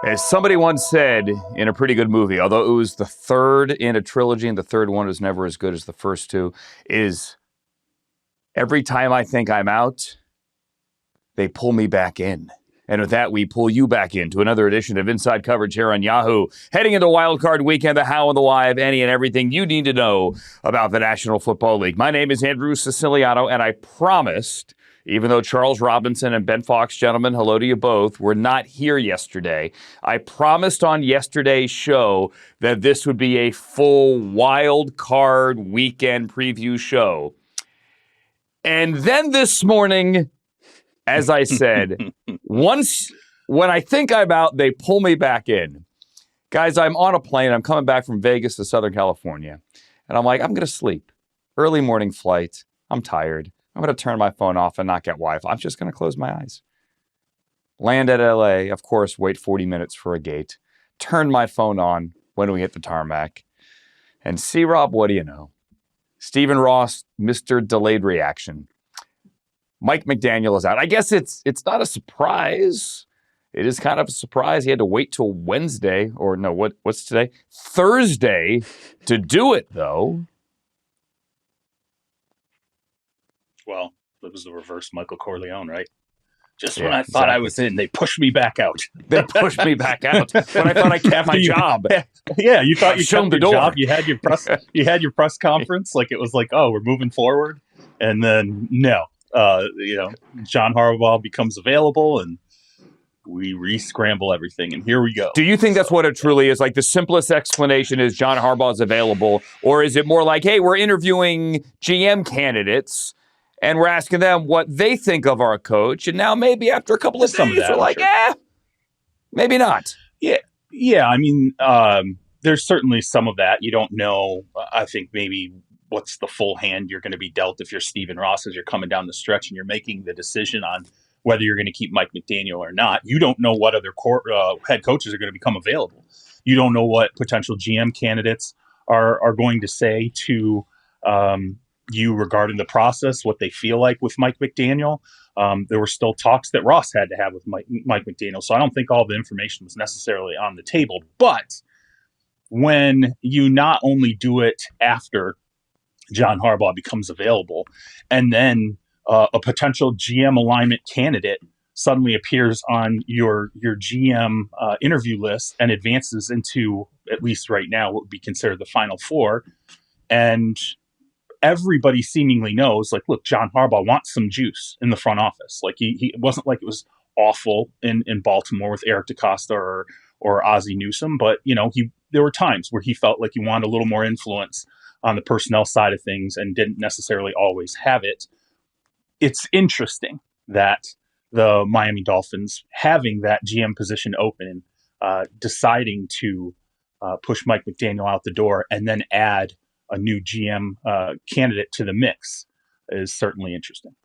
As somebody once said in a pretty good movie, although it was the third in a trilogy and the third one is never as good as the first two, is every time I think I'm out, they pull me back in. And with that, we pull you back into another edition of Inside Coverage here on Yahoo. Heading into Wild Card Weekend, the how and the why of any and everything you need to know about the National Football League. My name is Andrew Siciliano, and I promised, even though Charles Robinson and Ben Fawkes, gentlemen, hello to you both, were not here yesterday, I promised on yesterday's show that this would be a full Wild Card Weekend preview show. And then this morning, as I said, when I think I'm out, they pull me back in. Guys, I'm on a plane. I'm coming back from Vegas to Southern California. And I'm like, I'm going to sleep. Early morning flight. I'm tired. I'm going to turn my phone off and not get Wi-Fi. I'm just going to close my eyes. Land at LA. Of course, wait 40 minutes for a gate. Turn my phone on when we hit the tarmac. And see, Rob, what do you know? Stephen Ross, Mr. Delayed Reaction. Mike McDaniel is out. I guess it's not a surprise. It is kind of a surprise. He had to wait till Wednesday, or no, what's today? Thursday to do it, though. Well, it was the reverse Michael Corleone, right? Just when I thought I was in, they pushed me back out. They pushed me back out when I thought I kept my job. Yeah, you thought you kept the your door. job. You had your press conference. Like it was like, oh, we're moving forward, and then no. John Harbaugh becomes available and we re-scramble everything. And here we go. Do you think that's what it truly is? Like the simplest explanation is John Harbaugh is available? Or is it more like, hey, we're interviewing GM candidates and we're asking them what they think of our coach. And now maybe after a couple of days, we're like, maybe not. Yeah. I mean, there's certainly some of that. You don't know. I think maybe what's the full hand you're going to be dealt if you're Stephen Ross as you're coming down the stretch and you're making the decision on whether you're going to keep Mike McDaniel or not. You don't know what other head coaches are going to become available. You don't know what potential GM candidates are going to say to you regarding the process, what they feel like with Mike McDaniel. There were still talks that Ross had to have with Mike McDaniel. So I don't think all the information was necessarily on the table. But when you not only do it after John Harbaugh becomes available, and then a potential GM alignment candidate suddenly appears on your GM interview list and advances into, at least right now, what would be considered the Final Four. And everybody seemingly knows, like, look, John Harbaugh wants some juice in the front office. Like he wasn't like it was awful in Baltimore with Eric DeCosta or Ozzie Newsome, but there were times where he felt like he wanted a little more influence on the personnel side of things and didn't necessarily always have it. It's interesting that the Miami Dolphins, having that GM position open, deciding to push Mike McDaniel out the door and then add a new GM candidate to the mix is certainly interesting.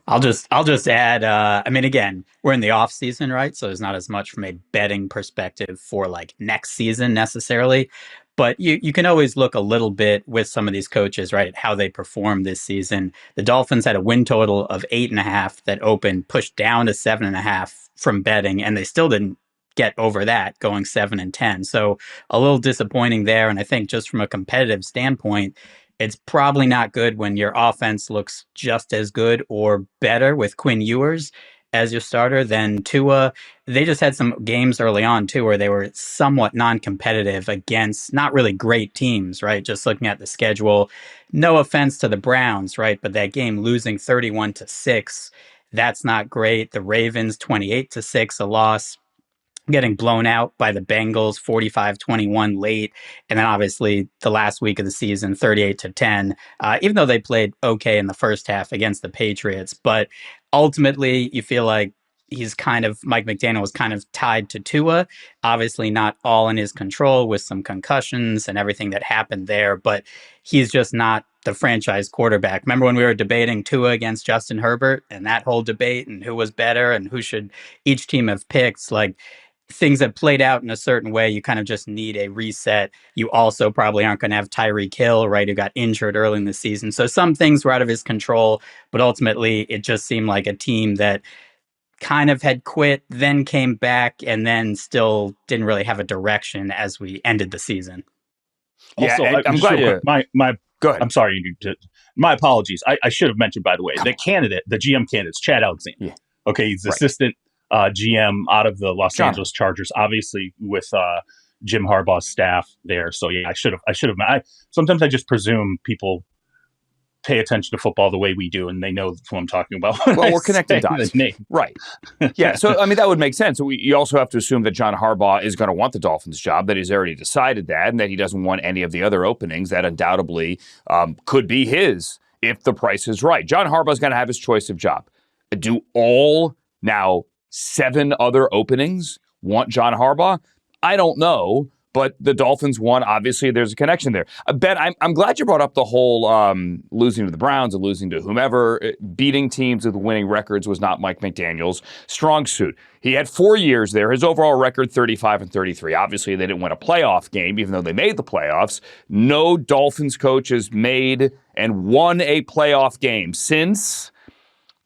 I'll just add, again, we're in the off season, right? So there's not as much from a betting perspective for like next season necessarily, but you can always look a little bit with some of these coaches, right, at how they perform this season. The Dolphins had a win total of 8.5 that opened, pushed down to 7.5 from betting, and they still didn't get over that, going 7-10. So a little disappointing there. And I think just from a competitive standpoint, it's probably not good when your offense looks just as good or better with Quinn Ewers as your starter than Tua. They just had some games early on, too, where they were somewhat non-competitive against not really great teams, right? Just looking at the schedule. No offense to the Browns, right? But that game losing 31-6, that's not great. The Ravens 28-6, a loss. Getting blown out by the Bengals 45-21 late. And then obviously the last week of the season, 38-10, even though they played okay in the first half against the Patriots. But ultimately, you feel like Mike McDaniel was kind of tied to Tua. Obviously not all in his control with some concussions and everything that happened there, but he's just not the franchise quarterback. Remember when we were debating Tua against Justin Herbert and that whole debate and who was better and who should each team have picked? Like, things that played out in a certain way, you kind of just need a reset. You also probably aren't going to have Tyreek Hill, right, who got injured early in the season. So some things were out of his control, but ultimately it just seemed like a team that kind of had quit, then came back, and then still didn't really have a direction as we ended the season. Yeah, Also, I'm glad you. Go ahead. I'm sorry. My apologies. I should have mentioned, by the way, the GM candidate's Chad Alexander. Yeah. Okay, he's assistant GM out of the Los Angeles Chargers, obviously with Jim Harbaugh's staff there. So yeah, I should have. Sometimes I just presume people pay attention to football the way we do, and they know who I'm talking about. Well, we're connecting dots. Right. Yeah. So, I mean, that would make sense. You also have to assume that John Harbaugh is going to want the Dolphins job, that he's already decided that, and that he doesn't want any of the other openings that undoubtedly could be his if the price is right. John Harbaugh is going to have his choice of job. Do all now 7 other openings want John Harbaugh? I don't know. But the Dolphins won. Obviously, there's a connection there. Ben, I'm glad you brought up the whole losing to the Browns and losing to whomever. Beating teams with winning records was not Mike McDaniel's strong suit. He had 4 years there. His overall record, 35-33. Obviously, they didn't win a playoff game, even though they made the playoffs. No Dolphins coach has made and won a playoff game since...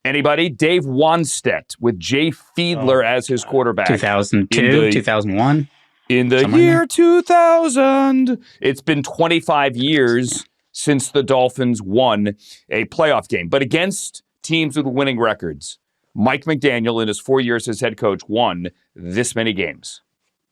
Anybody? Dave Wanstedt with Jay Fiedler as his quarterback. 2002, 2001. In the year 2000, it's been 25 years since the Dolphins won a playoff game. But against teams with winning records, Mike McDaniel, in his 4 years as head coach, won this many games.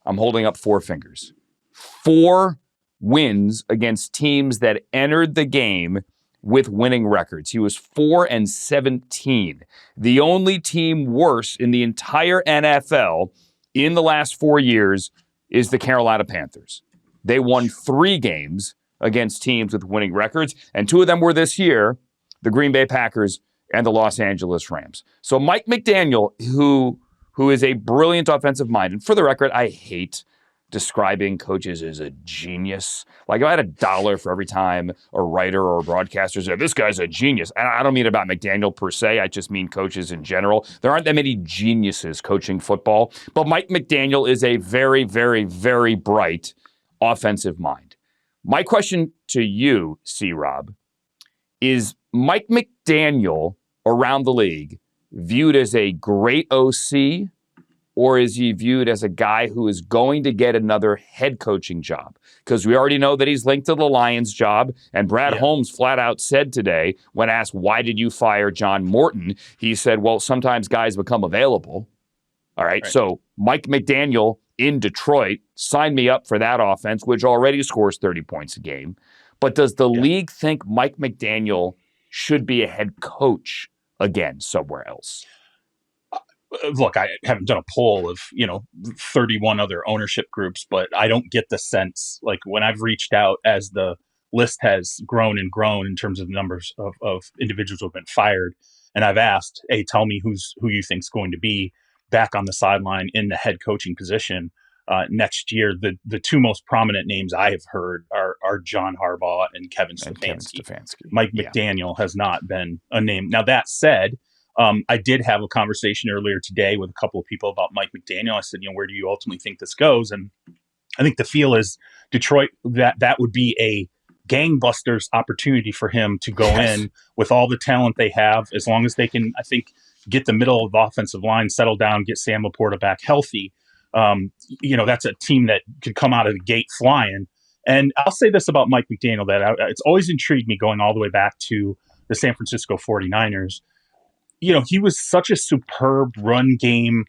I'm holding up 4 fingers. 4 wins against teams that entered the game with winning records. He was 4-17. The only team worse in the entire NFL in the last 4 years is the Carolina Panthers. They won 3 games against teams with winning records, and 2 of them were this year, the Green Bay Packers and the Los Angeles Rams. So Mike McDaniel, who is a brilliant offensive mind, and for the record, I hate describing coaches as a genius. Like, if I had $1 for every time a writer or a broadcaster said, this guy's a genius. And I don't mean about McDaniel per se. I just mean coaches in general. There aren't that many geniuses coaching football. But Mike McDaniel is a very, very, very bright offensive mind. My question to you, C-Rob, is Mike McDaniel around the league viewed as a great OC, or is he viewed as a guy who is going to get another head coaching job? Because we already know that he's linked to the Lions job. And Brad Holmes flat out said today, when asked, why did you fire John Morton? He said, well, sometimes guys become available. All right. So Mike McDaniel in Detroit, sign me up for that offense, which already scores 30 points a game. But does the league think Mike McDaniel should be a head coach again somewhere else? Look, I haven't done a poll of, 31 other ownership groups, but I don't get the sense, like when I've reached out as the list has grown and grown in terms of the numbers of individuals who have been fired, and I've asked, hey, tell me who you think's going to be back on the sideline in the head coaching position next year. The 2 most prominent names I have heard are John Harbaugh and Kevin Stefanski. Mike McDaniel has not been a name. Now, that said, I did have a conversation earlier today with a couple of people about Mike McDaniel. I said, where do you ultimately think this goes? And I think the feel is Detroit, that would be a gangbusters opportunity for him to go in with all the talent they have, as long as they can, I think, get the middle of the offensive line settled down, get Sam Laporta back healthy. That's a team that could come out of the gate flying. And I'll say this about Mike McDaniel, that it's always intrigued me going all the way back to the San Francisco 49ers. He was such a superb run game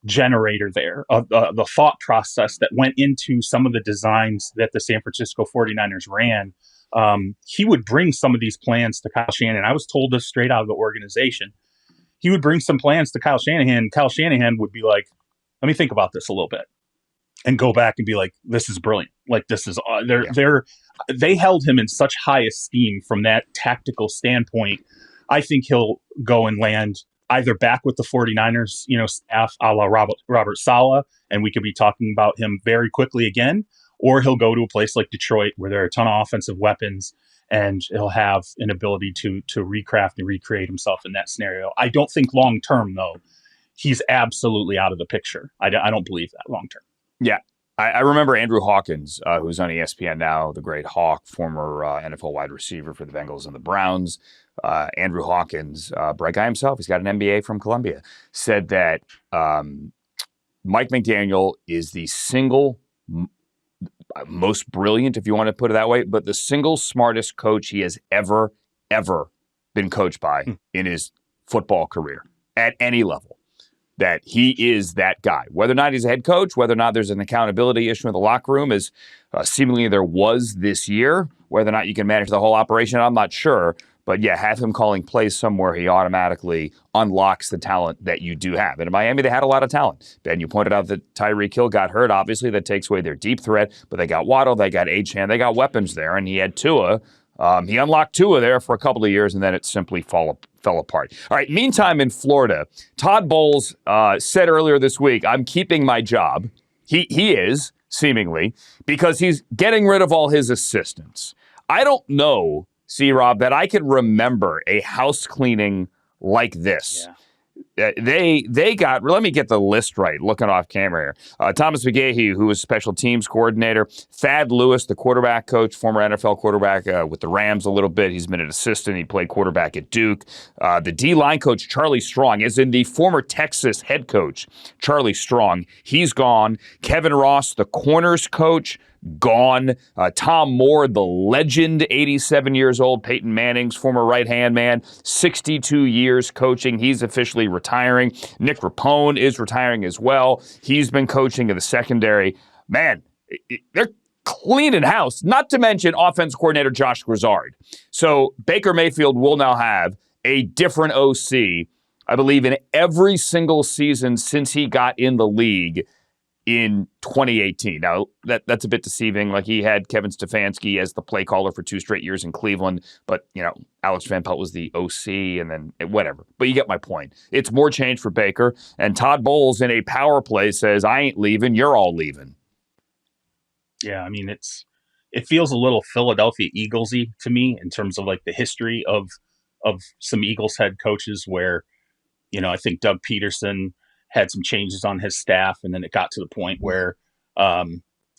generator there. The thought process that went into some of the designs that the San Francisco 49ers ran, he would bring some of these plans to Kyle Shanahan. I was told this straight out of the organization. He would bring some plans to Kyle Shanahan. Kyle Shanahan would be like, let me think about this a little bit, and go back and be like, this is brilliant. Like, this is, they held him in such high esteem from that tactical standpoint. I think he'll go and land either back with the 49ers, staff a la Robert Saleh, and we could be talking about him very quickly again, or he'll go to a place like Detroit where there are a ton of offensive weapons and he'll have an ability to recraft and recreate himself in that scenario. I don't think long-term, though, he's absolutely out of the picture. I don't believe that long-term. Yeah. I remember Andrew Hawkins, who's on ESPN now, the great Hawk, former NFL wide receiver for the Bengals and the Browns. Andrew Hawkins, bright guy himself, he's got an MBA from Columbia, said that Mike McDaniel is the single most brilliant, if you want to put it that way, but the single smartest coach he has ever been coached by in his football career at any level. That he is that guy. Whether or not he's a head coach, whether or not there's an accountability issue in the locker room, as seemingly there was this year, whether or not you can manage the whole operation, I'm not sure. But yeah, have him calling plays somewhere, he automatically unlocks the talent that you do have. And in Miami, they had a lot of talent. Ben, you pointed out that Tyreek Hill got hurt. Obviously, that takes away their deep threat. But they got Waddle, they got Achane, they got weapons there. And he had Tua. He unlocked Tua there for a couple of years, and then it simply fell apart. All right, meantime in Florida, Todd Bowles said earlier this week, I'm keeping my job. He is, seemingly, because he's getting rid of all his assistants. I don't know, C-Rob, that I could remember a house cleaning like this. Yeah. They got, let me get the list right, looking off camera here. Thomas McGahee, who was special teams coordinator. Thad Lewis, the quarterback coach, former NFL quarterback with the Rams a little bit. He's been an assistant. He played quarterback at Duke. The D-line coach, Charlie Strong, as in the former Texas head coach, Charlie Strong. He's gone. Kevin Ross, the corners coach, gone. Tom Moore, the legend, 87 years old, Peyton Manning's former right-hand man, 62 years coaching. He's officially retiring. Nick Rapone is retiring as well. He's been coaching in the secondary. Man, they're cleaning house, not to mention offense coordinator Josh Grizzard. So Baker Mayfield will now have a different OC, I believe, in every single season since he got in the league in 2018. Now, that's a bit deceiving. Like, he had Kevin Stefanski as the play caller for 2 straight years in Cleveland, but, Alex Van Pelt was the OC, and then whatever. But you get my point. It's more change for Baker, and Todd Bowles in a power play says, I ain't leaving, you're all leaving. Yeah, I mean, it feels a little Philadelphia Eagles-y to me in terms of like the history of some Eagles head coaches where, I think Doug Peterson had some changes on his staff, and then it got to the point where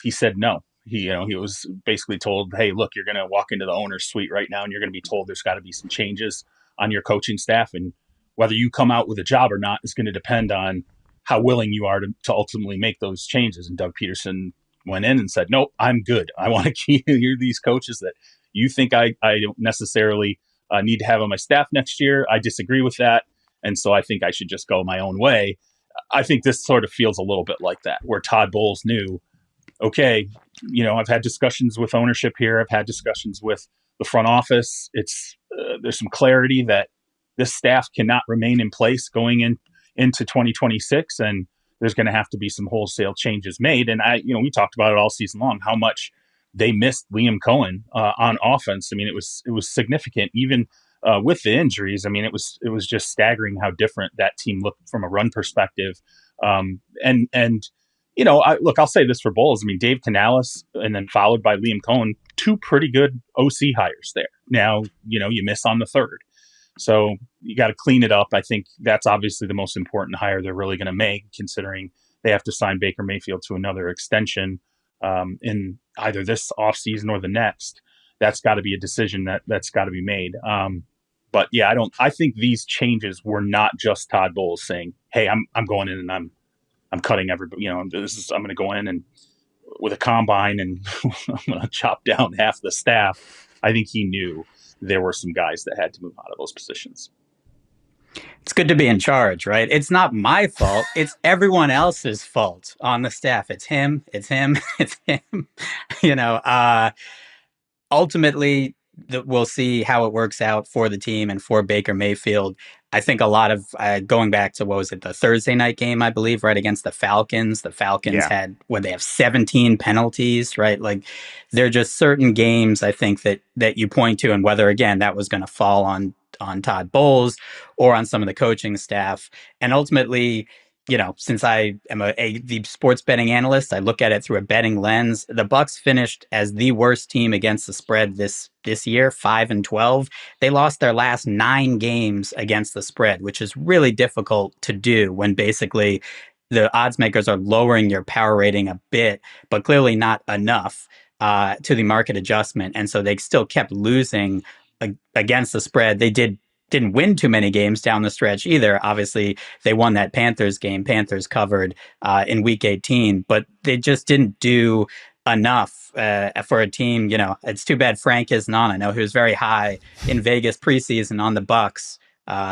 he said no. He was basically told, hey, look, you're going to walk into the owner's suite right now, and you're going to be told there's got to be some changes on your coaching staff, and whether you come out with a job or not is going to depend on how willing you are to ultimately make those changes. And Doug Peterson went in and said, nope, I'm good. I want to keep these coaches that you think I don't necessarily need to have on my staff next year. I disagree with that, and so I think I should just go my own way. I think this sort of feels a little bit like that, where Todd Bowles knew, okay, I've had discussions with ownership here. I've had discussions with the front office. It's there's some clarity that this staff cannot remain in place going into 2026, and there's going to have to be some wholesale changes made. And we talked about it all season long, how much they missed Liam Cohen on offense. I mean, it was significant, even with the injuries. I mean, it was just staggering how different that team looked from a run perspective. I'll say this for Bowles. I mean, Dave Canales and then followed by Liam Cohen, 2 pretty good OC hires there. Now, you miss on the third. So you got to clean it up. I think that's obviously the most important hire they're really going to make, considering they have to sign Baker Mayfield to another extension in either this offseason or the next. That's got to be a decision that's got to be made. But yeah, I think these changes were not just Todd Bowles saying, hey, I'm going in and I'm cutting everybody, I'm going to go in and with a combine and I'm going to chop down half the staff. I think he knew there were some guys that had to move out of those positions. It's good to be in charge, right? It's not my fault. It's everyone else's fault on the staff. It's him. It's him. It's him. Ultimately, we'll see how it works out for the team and for Baker Mayfield. I think a lot of going back to, the Thursday night game, I believe, right, against the Falcons. The Falcons had, they have 17 penalties, right? Like, there are just certain games, I think, that you point to, and whether, again, that was going to fall on Todd Bowles or on some of the coaching staff. And ultimately, since I am the sports betting analyst, I look at it through a betting lens. The Bucs finished as the worst team against the spread this year, 5-12. They lost their last 9 games against the spread, which is really difficult to do when basically the odds makers are lowering your power rating a bit, but clearly not enough to the market adjustment. And so they still kept losing against the spread. They didn't win too many games down the stretch either. Obviously, they won that Panthers game. Panthers covered in Week 18, but they just didn't do enough for a team. You know, it's too bad Frank isn't on. I know he was very high in Vegas preseason on the Bucs.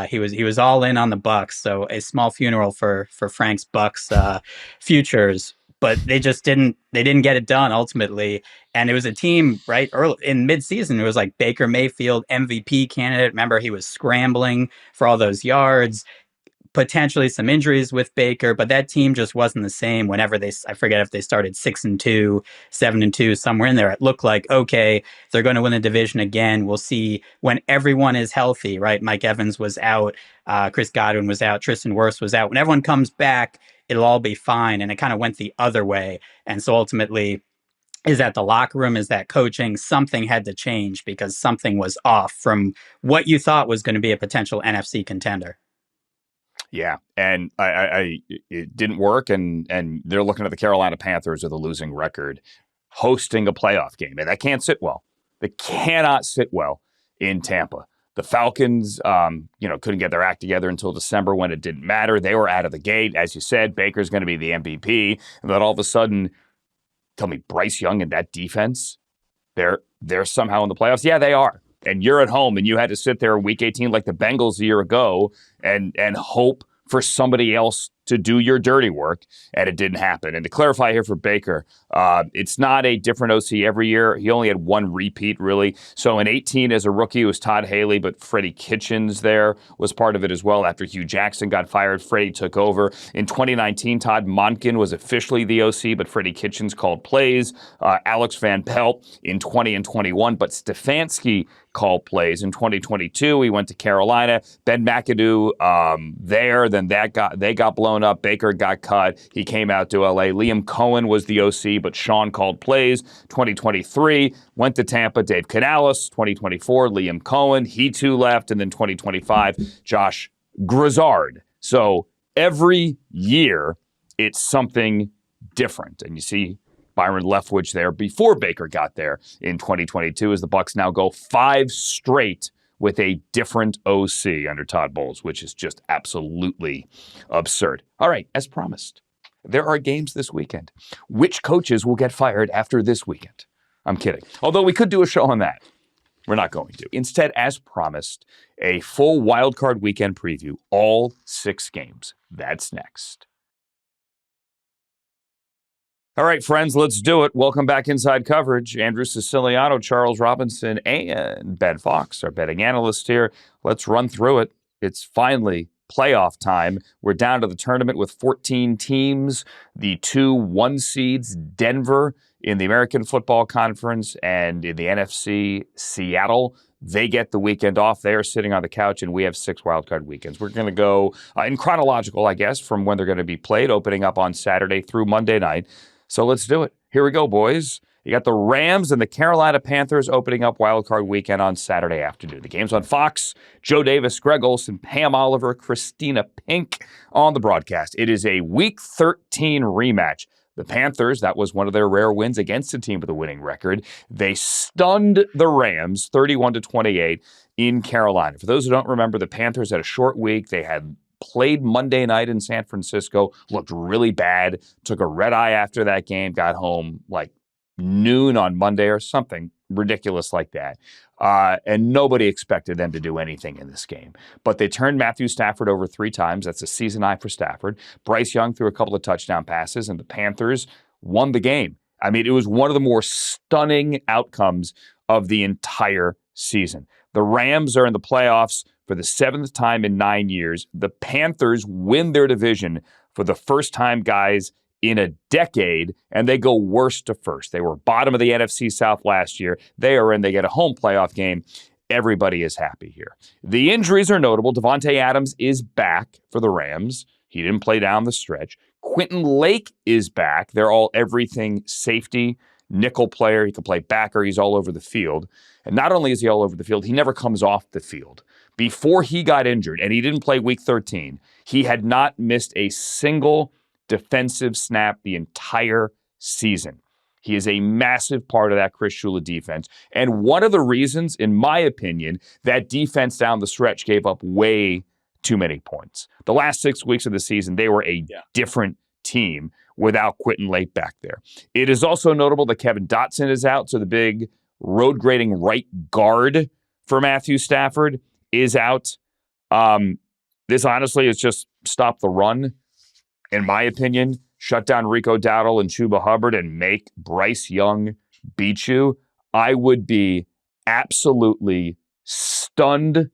He was all in on the Bucs, so a small funeral for Frank's Bucs futures. But they didn't get it done ultimately. And it was a team right early in midseason. It was like Baker Mayfield, MVP candidate. Remember, he was scrambling for all those yards. Potentially some injuries with Baker, but that team just wasn't the same whenever I forget if they started 6-2, 7-2, somewhere in there. It looked like, okay, they're going to win the division again. We'll see when everyone is healthy, right? Mike Evans was out. Chris Godwin was out. Tristan Wirfs was out. When everyone comes back, it'll all be fine. And it kind of went the other way. And so ultimately, is that the locker room? Is that coaching? Something had to change because something was off from what you thought was going to be a potential NFC contender. Yeah, and it didn't work, and they're looking at the Carolina Panthers with a losing record, hosting a playoff game, and that can't sit well. They cannot sit well in Tampa. The Falcons, couldn't get their act together until December when it didn't matter. They were out of the gate, as you said. Baker's going to be the MVP, and then all of a sudden, tell me, Bryce Young and that defense, they're somehow in the playoffs. Yeah, they are. And you're at home, and you had to sit there in Week 18 like the Bengals a year ago and hope for somebody else to do your dirty work, and it didn't happen. And to clarify here for Baker, it's not a different OC every year. He only had one repeat, really. So in 18 as a rookie, it was Todd Haley, but Freddie Kitchens there was part of it as well. After Hugh Jackson got fired, Freddie took over. In 2019, Todd Monken was officially the OC, but Freddie Kitchens called plays. Alex Van Pelt in 20 and 21, but Stefanski called plays. In 2022, he went to Carolina. Ben McAdoo there, then they got blown up. Baker got cut. He came out to LA. Liam Cohen was the OC, but Sean called plays. 2023, went to Tampa. Dave Canales. 2024, Liam Cohen. He too left. And then 2025, Josh Grizzard. So every year, it's something different. And you see Byron Leftwich there before Baker got there in 2022 as the Bucs now go 5 straight with a different OC under Todd Bowles, which is just absolutely absurd. All right, as promised, there are games this weekend. Which coaches will get fired after this weekend? I'm kidding. Although we could do a show on that. We're not going to. Instead, as promised, a full wildcard weekend preview, all 6 games. That's next. All right, friends, let's do it. Welcome back Inside Coverage. Andrew Siciliano, Charles Robinson, and Ben Fawkes, our betting analyst here. Let's run through it. It's finally playoff time. We're down to the tournament with 14 teams. The 2 1 seeds, Denver in the American Football Conference and in the NFC, Seattle. They get the weekend off. They're sitting on the couch, and we have 6 wildcard weekends. We're going to go in chronological, I guess, from when they're going to be played, opening up on Saturday through Monday night. So let's do it. Here we go, boys. You got the Rams and the Carolina Panthers opening up wildcard weekend on Saturday afternoon. The game's on Fox. Joe Davis, Greg Olson, Pam Oliver, Christina Pink on the broadcast. It is a Week 13 rematch. The Panthers, that was one of their rare wins against a team with a winning record. They stunned the Rams 31-28 in Carolina. For those who don't remember, the Panthers had a short week. They had played Monday night in San Francisco, looked really bad, took a red eye after that game, got home like noon on Monday or something ridiculous like that. And nobody expected them to do anything in this game. But they turned Matthew Stafford over 3 times. That's a season high for Stafford. Bryce Young threw a couple of touchdown passes, and the Panthers won the game. I mean, it was one of the more stunning outcomes of the entire season. The Rams are in the playoffs for the 7th time in 9 years. The Panthers win their division for the first time, guys, in a decade, and they go worst to first. They were bottom of the NFC South last year. They are in. They get a home playoff game. Everybody is happy here. The injuries are notable. Devontae Adams is back for the Rams. He didn't play down the stretch. Quentin Lake is back. They're all everything safety, nickel player. He can play backer. He's all over the field. And not only is he all over the field, he never comes off the field. Before he got injured, and he didn't play Week 13, he had not missed a single defensive snap the entire season. He is a massive part of that Chris Shula defense. And one of the reasons, in my opinion, that defense down the stretch gave up way too many points. The last 6 weeks of the season, they were a different team without Quentin Lake back there. It is also notable that Kevin Dotson is out, so the big road grading right guard for Matthew Stafford is out. This honestly is just stop the run, in my opinion. Shut down Rico Dowdle and Chuba Hubbard and make Bryce Young beat you. I would be absolutely stunned,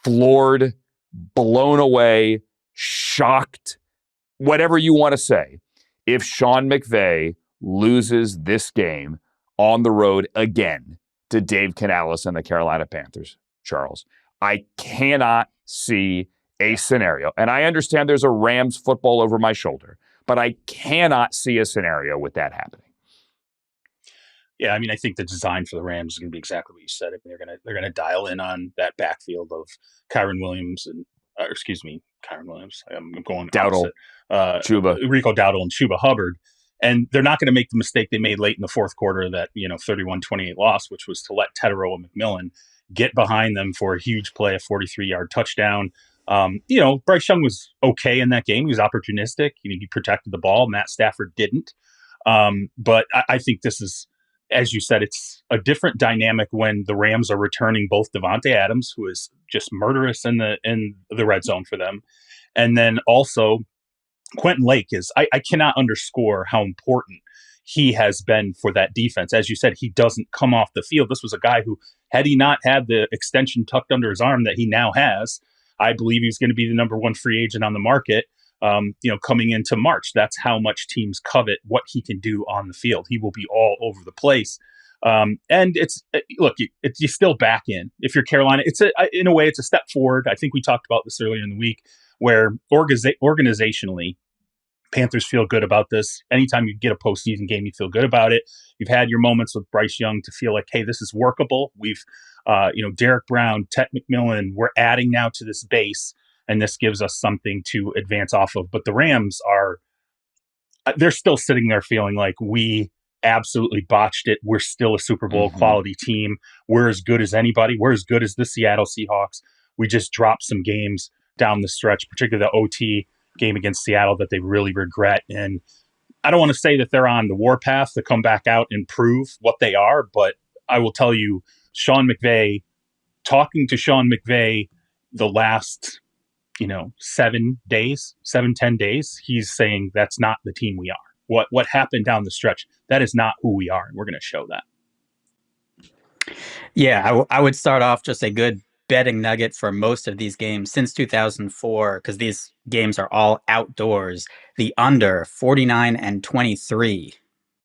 floored, blown away, shocked, whatever you want to say, if Sean McVay loses this game on the road again to Dave Canales and the Carolina Panthers, Charles. I cannot see a scenario. And I understand there's a Rams football over my shoulder, but I cannot see a scenario with that happening. Yeah, I mean, I think the design for the Rams is going to be exactly what you said. I mean, they're gonna dial in on that backfield of Kyron Williams and Kyron Williams. I'm going Dowdle, Chuba, Rico Dowdle, and Chuba Hubbard, and they're not going to make the mistake they made late in the fourth quarter of that 31-28 loss, which was to let Tedero and McMillan get behind them for a huge play, a 43-yard touchdown. Bryce Young was okay in that game. He was opportunistic. He protected the ball. Matt Stafford didn't. But I think this is, as you said, it's a different dynamic when the Rams are returning both Devontae Adams, who is just murderous in the red zone for them, and then also Quentin Lake is. I cannot underscore how important he has been for that defense. As you said, he doesn't come off the field. This was a guy who, had he not had the extension tucked under his arm that he now has, I believe he's going to be the number one free agent on the market, coming into March. That's how much teams covet what he can do on the field. He will be all over the place. And you're still back in. If you're Carolina, in a way, it's a step forward. I think we talked about this earlier in the week, where organizationally, Panthers feel good about this. Anytime you get a postseason game, you feel good about it. You've had your moments with Bryce Young to feel like, hey, this is workable. We've, Derek Brown, Ted McMillan, we're adding now to this base, and this gives us something to advance off of. But the Rams they're still sitting there feeling like we absolutely botched it. We're still a Super Bowl quality team. We're as good as anybody. We're as good as the Seattle Seahawks. We just dropped some games down the stretch, particularly the OT game against Seattle, that they really regret. And I don't want to say that they're on the warpath to come back out and prove what they are, but I will tell you, talking to Sean McVay the last 10 days, he's saying that's not the team we are. What happened down the stretch, that is not who we are, and we're going to show that. Yeah, I would start off just a good betting nugget for most of these games since 2004, because these games are all outdoors. The under 49-23.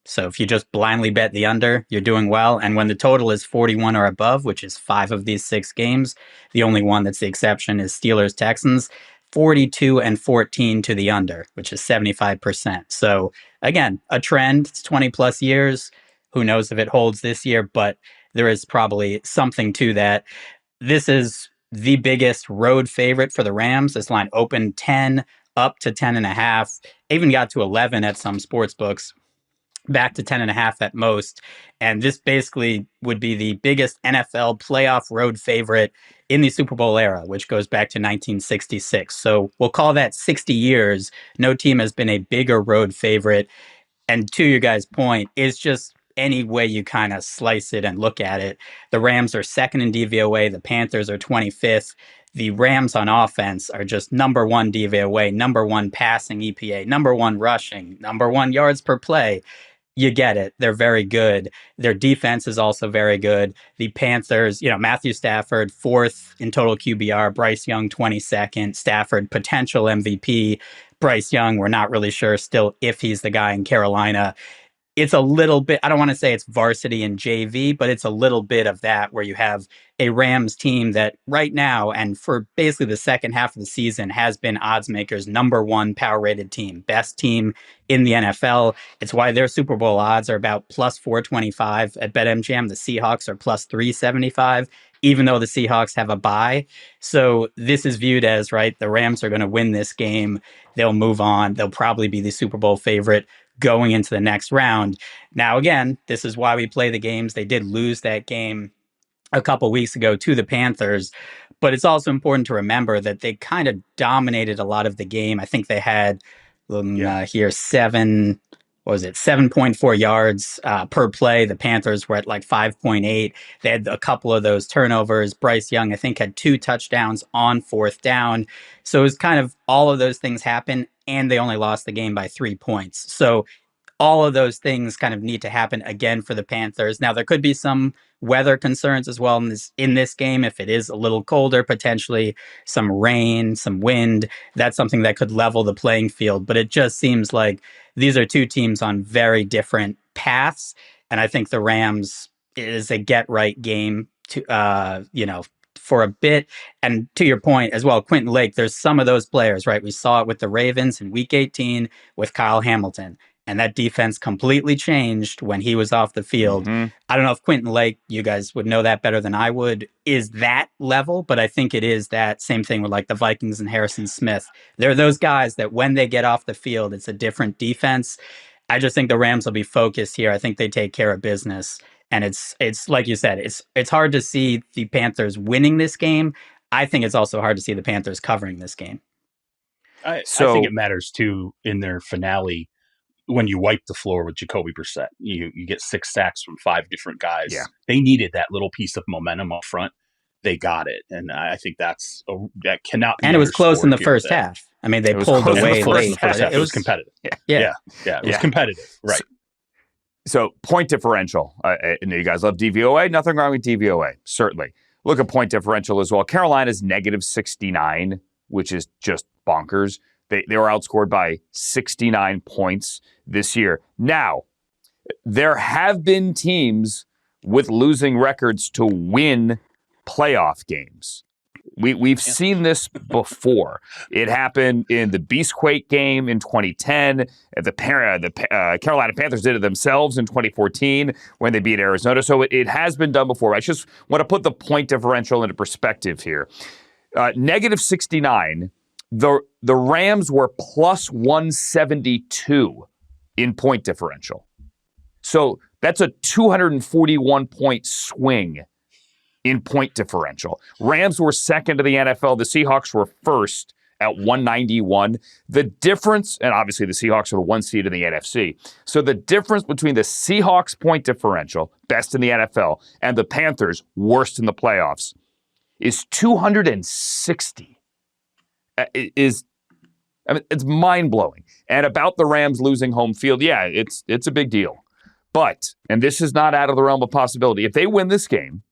So if you just blindly bet the under, you're doing well. And when the total is 41 or above, which is 5 of these 6 games, the only one that's the exception is Steelers Texans, 42-14 to the under, which is 75%. So again, a trend. It's 20 plus years. Who knows if it holds this year, but there is probably something to that. This is the biggest road favorite for the Rams. This line opened 10 up to 10.5, even got to 11 at some sports books, back to 10.5 at most. And this basically would be the biggest NFL playoff road favorite in the Super Bowl era, which goes back to 1966. So we'll call that 60 years. No team has been a bigger road favorite. And to your guys' point, it's just any way you kind of slice it and look at it. The Rams are second in DVOA. The Panthers are 25th. The Rams on offense are just number 1 DVOA, number 1 passing EPA, number 1 rushing, number 1 yards per play. You get it. They're very good. Their defense is also very good. The Panthers, Matthew Stafford, 4th in total QBR, Bryce Young, 22nd, Stafford, potential MVP. Bryce Young, we're not really sure still if he's the guy in Carolina. It's a little bit, I don't want to say it's varsity and JV, but it's a little bit of that, where you have a Rams team that right now, and for basically the second half of the season, has been odds makers' number 1 power rated team, best team in the NFL. It's why their Super Bowl odds are about plus 425 at BetMGM. The Seahawks are plus 375. even though the Seahawks have a bye. So this is viewed as, right, the Rams are going to win this game. They'll move on. They'll probably be the Super Bowl favorite going into the next round. Now, again, this is why we play the games. They did lose that game a couple weeks ago to the Panthers, but it's also important to remember that they kind of dominated a lot of the game. I think they had here 7.4 yards per play. The Panthers were at like 5.8. They had a couple of those turnovers. Bryce Young, I think, had 2 touchdowns on 4th down. So it was kind of all of those things happen, and they only lost the game by 3 points. So all of those things kind of need to happen again for the Panthers. Now, there could be some weather concerns as well in this game. If it is a little colder, potentially some rain, some wind, that's something that could level the playing field. But it just seems like these are two teams on very different paths. And I think the Rams is a get-right game to, for a bit. And to your point as well, Quentin Lake, there's some of those players, right? We saw it with the Ravens in Week 18 with Kyle Hamilton. And that defense completely changed when he was off the field. Mm-hmm. I don't know if Quentin Lake, you guys would know that better than I would, is that level, but I think it is that same thing with like the Vikings and Harrison Smith. They're those guys that when they get off the field, it's a different defense. I just think the Rams will be focused here. I think they take care of business. And it's like you said, it's hard to see the Panthers winning this game. I think it's also hard to see the Panthers covering this game. I think it matters too in their finale. When you wipe the floor with Jacoby Brissett, you get 6 sacks from 5 different guys. Yeah. They needed that little piece of momentum up front. They got it, and I think that cannot be. And it was close in the first half. I mean, they pulled away late. It was competitive. Yeah. It was competitive, right? So point differential. I know you guys love DVOA. Nothing wrong with DVOA. Certainly. Look at point differential as well. Carolina's -69, which is just bonkers. They were outscored by 69 points this year. Now, there have been teams with losing records to win playoff games. We've seen this before. It happened in the Beastquake game in 2010. The Carolina Panthers did it themselves in 2014 when they beat Arizona. So it has been done before. I just want to put the point differential into perspective here. -69. The Rams were plus 172 in point differential. So that's a 241-point swing in point differential. Rams were second to the NFL. The Seahawks were first at 191. The difference, and obviously the Seahawks are the 1 seed in the NFC. So the difference between the Seahawks point differential, best in the NFL, and the Panthers, worst in the playoffs, is 260. It's mind-blowing. And about the Rams losing home field, yeah, it's a big deal. But, and this is not out of the realm of possibility, if they win this game,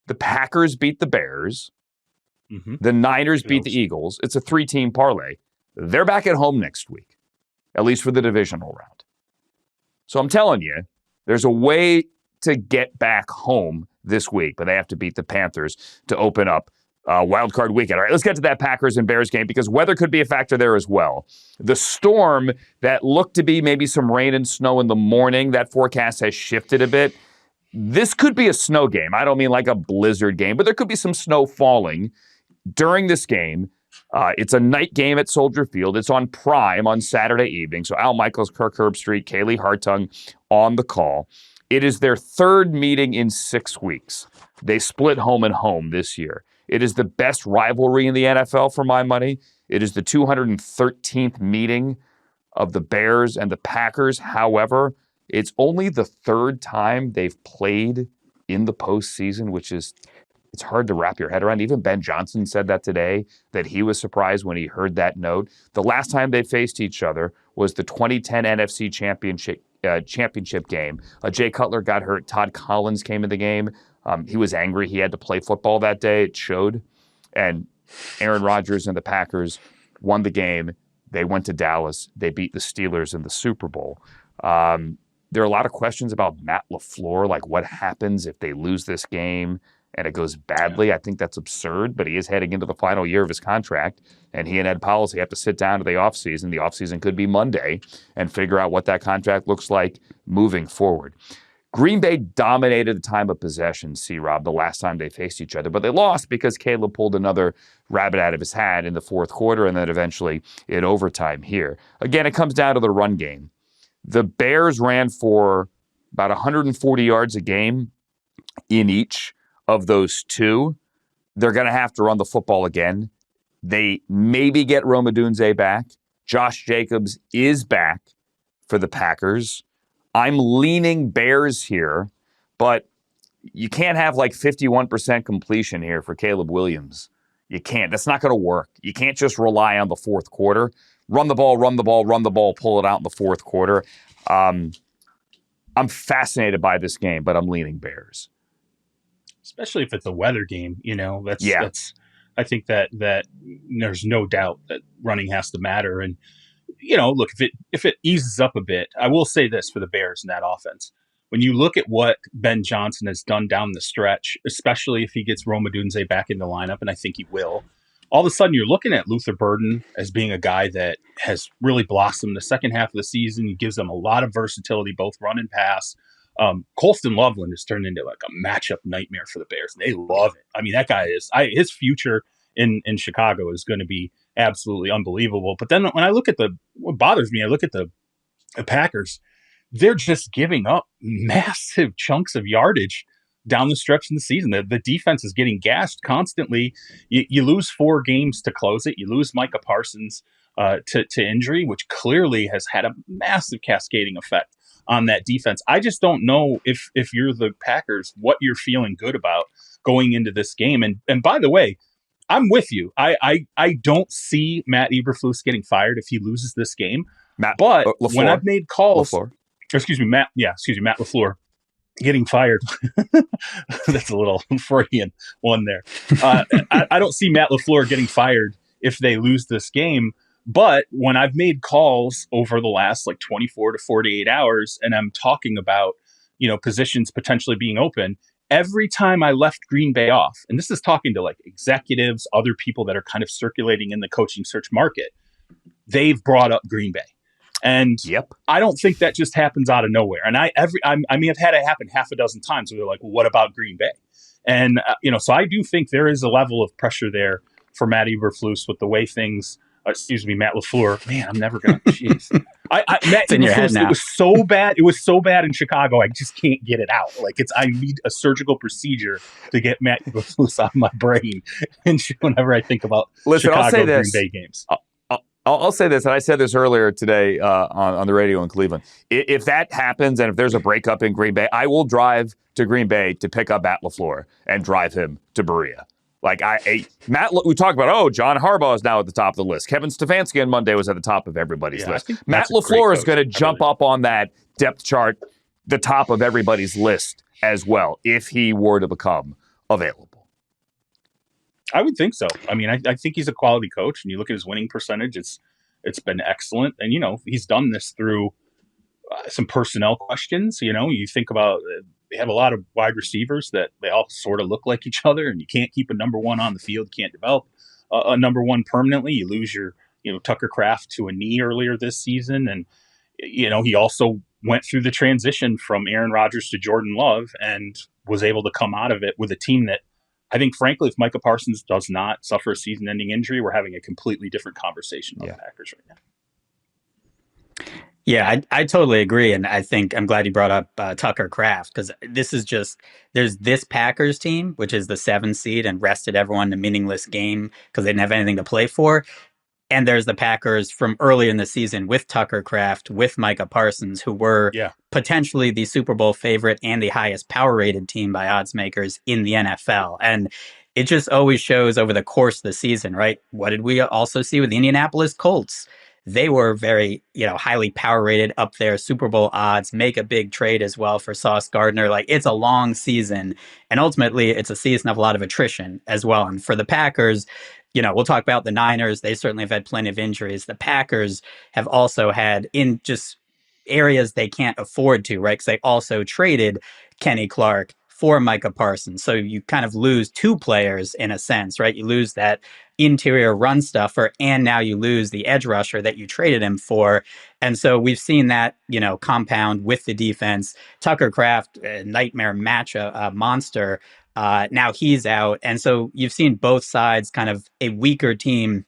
the Packers beat the Bears, the Niners beat the Eagles, it's a 3-team parlay. They're back at home next week, at least for the divisional round. So I'm telling you, there's a way to get back home this week, but they have to beat the Panthers to open up wild card weekend. All right, let's get to that Packers and Bears game because weather could be a factor there as well. The storm that looked to be maybe some rain and snow in the morning, that forecast has shifted a bit. This could be a snow game. I don't mean like a blizzard game, but there could be some snow falling during this game. It's a night game at Soldier Field. It's on Prime on Saturday evening. So Al Michaels, Kirk Herbstreit, Kaylee Hartung on the call. It is their 3rd meeting in 6 weeks. They split home and home this year. It is the best rivalry in the NFL for my money. It is the 213th meeting of the Bears and the Packers. However, it's only the 3rd time they've played in the postseason, which is, it's hard to wrap your head around. Even Ben Johnson said that today, that he was surprised when he heard that note. The last time they faced each other was the 2010 NFC Championship game. Jay Cutler got hurt. Todd Collins came in the game. He was angry. He had to play football that day. It showed. And Aaron Rodgers and the Packers won the game. They went to Dallas. They beat the Steelers in the Super Bowl. There are a lot of questions about Matt LaFleur, like what happens if they lose this game and it goes badly. I think that's absurd, but he is heading into the final year of his contract, and he and Ed Policy have to sit down to the offseason. The offseason could be Monday and figure out what that contract looks like moving forward. Green Bay dominated the time of possession, C-Rob, the last time they faced each other, but they lost because Caleb pulled another rabbit out of his hat in the fourth quarter and then eventually in overtime here. Again, it comes down to the run game. The Bears ran for about 140 yards a game in each of those two. They're going to have to run the football again. They maybe get Rome Odunze back. Josh Jacobs is back for the Packers. I'm leaning Bears here, but you can't have like 51% completion here for Caleb Williams. You can't. That's not going to work. You can't just rely on the fourth quarter. Run the ball, pull it out in the fourth quarter. I'm fascinated by this game, but I'm leaning Bears. Especially if it's a weather game, that's I think that there's no doubt that running has to matter. And look, if it eases up a bit, I will say this for the Bears in that offense. When you look at what Ben Johnson has done down the stretch, especially if he gets Rome Odunze back in the lineup, and I think he will, all of a sudden you're looking at Luther Burden as being a guy that has really blossomed the second half of the season. He gives them a lot of versatility, both run and pass. Colston Loveland has turned into like a matchup nightmare for the Bears. They love it. I mean, that guy his future in Chicago is going to be absolutely unbelievable. But then when I look at what bothers me, I look at the Packers, they're just giving up massive chunks of yardage down the stretch in the season. The defense is getting gashed constantly. You lose 4 games to close it. You lose Micah Parsons to injury, which clearly has had a massive cascading effect on that defense. I just don't know if you're the Packers, what you're feeling good about going into this game. And by the way, I'm with you. I don't see Matt Eberflus getting fired if he loses this game. But when I've made calls, Matt LaFleur getting fired. That's a little Freudian one there. I don't see Matt LaFleur getting fired if they lose this game. But when I've made calls over the last 24 to 48 hours, and I'm talking about, positions potentially being open, every time I left Green Bay off, and this is talking to executives, other people that are kind of circulating in the coaching search market, they've brought up Green Bay. And I don't think that just happens out of nowhere. And I may have had it happen half a dozen times where they're like, well, what about Green Bay? And, so I do think there is a level of pressure there for Matt Eberflus with the way things, Matt LaFleur. Man, I'm never going to, jeez. Matt Eberflus, it was so bad. It was so bad in Chicago. I just can't get it out. I need a surgical procedure to get Matt Eberflus out of my brain. And whenever I think about Chicago Green Bay games. I'll say this, and I said this earlier today on the radio in Cleveland. If that happens and if there's a breakup in Green Bay, I will drive to Green Bay to pick up Matt LaFleur and drive him to Berea. We talked about, John Harbaugh is now at the top of the list. Kevin Stefanski on Monday was at the top of everybody's list. Matt LaFleur is going to jump up on that depth chart, the top of everybody's list as well, if he were to become available. I would think so. I mean, I think he's a quality coach, and you look at his winning percentage, it's been excellent. And, he's done this through some personnel questions. You think about they have a lot of wide receivers that they all sort of look like each other, and you can't keep a number one on the field, can't develop a number one permanently. You lose your, Tucker Kraft to a knee earlier this season. And, he also went through the transition from Aaron Rodgers to Jordan Love and was able to come out of it with a team that, I think, frankly, if Micah Parsons does not suffer a season-ending injury, we're having a completely different conversation about the Packers right now. Yeah, I totally agree. And I think I'm glad you brought up Tucker Kraft, because there's this Packers team, which is the 7th seed and rested everyone in a meaningless game because they didn't have anything to play for. And there's the Packers from early in the season with Tucker Kraft, with Micah Parsons, who were potentially the Super Bowl favorite and the highest power rated team by odds makers in the NFL. And it just always shows over the course of the season, right? What did we also see with the Indianapolis Colts? They were very, highly power rated, up there, Super Bowl odds, make a big trade as well for Sauce Gardner. It's a long season, and ultimately it's a season of a lot of attrition as well. And for the Packers, we'll talk about the Niners. They certainly have had plenty of injuries. The Packers have also had in just areas they can't afford to, right? Because they also traded Kenny Clark for Micah Parsons. So you kind of lose two players in a sense, right? You lose that interior run stuffer, and now you lose the edge rusher that you traded him for. And so we've seen that, compound with the defense. Tucker Kraft, a nightmare match, a monster. Now he's out. And so you've seen both sides kind of a weaker team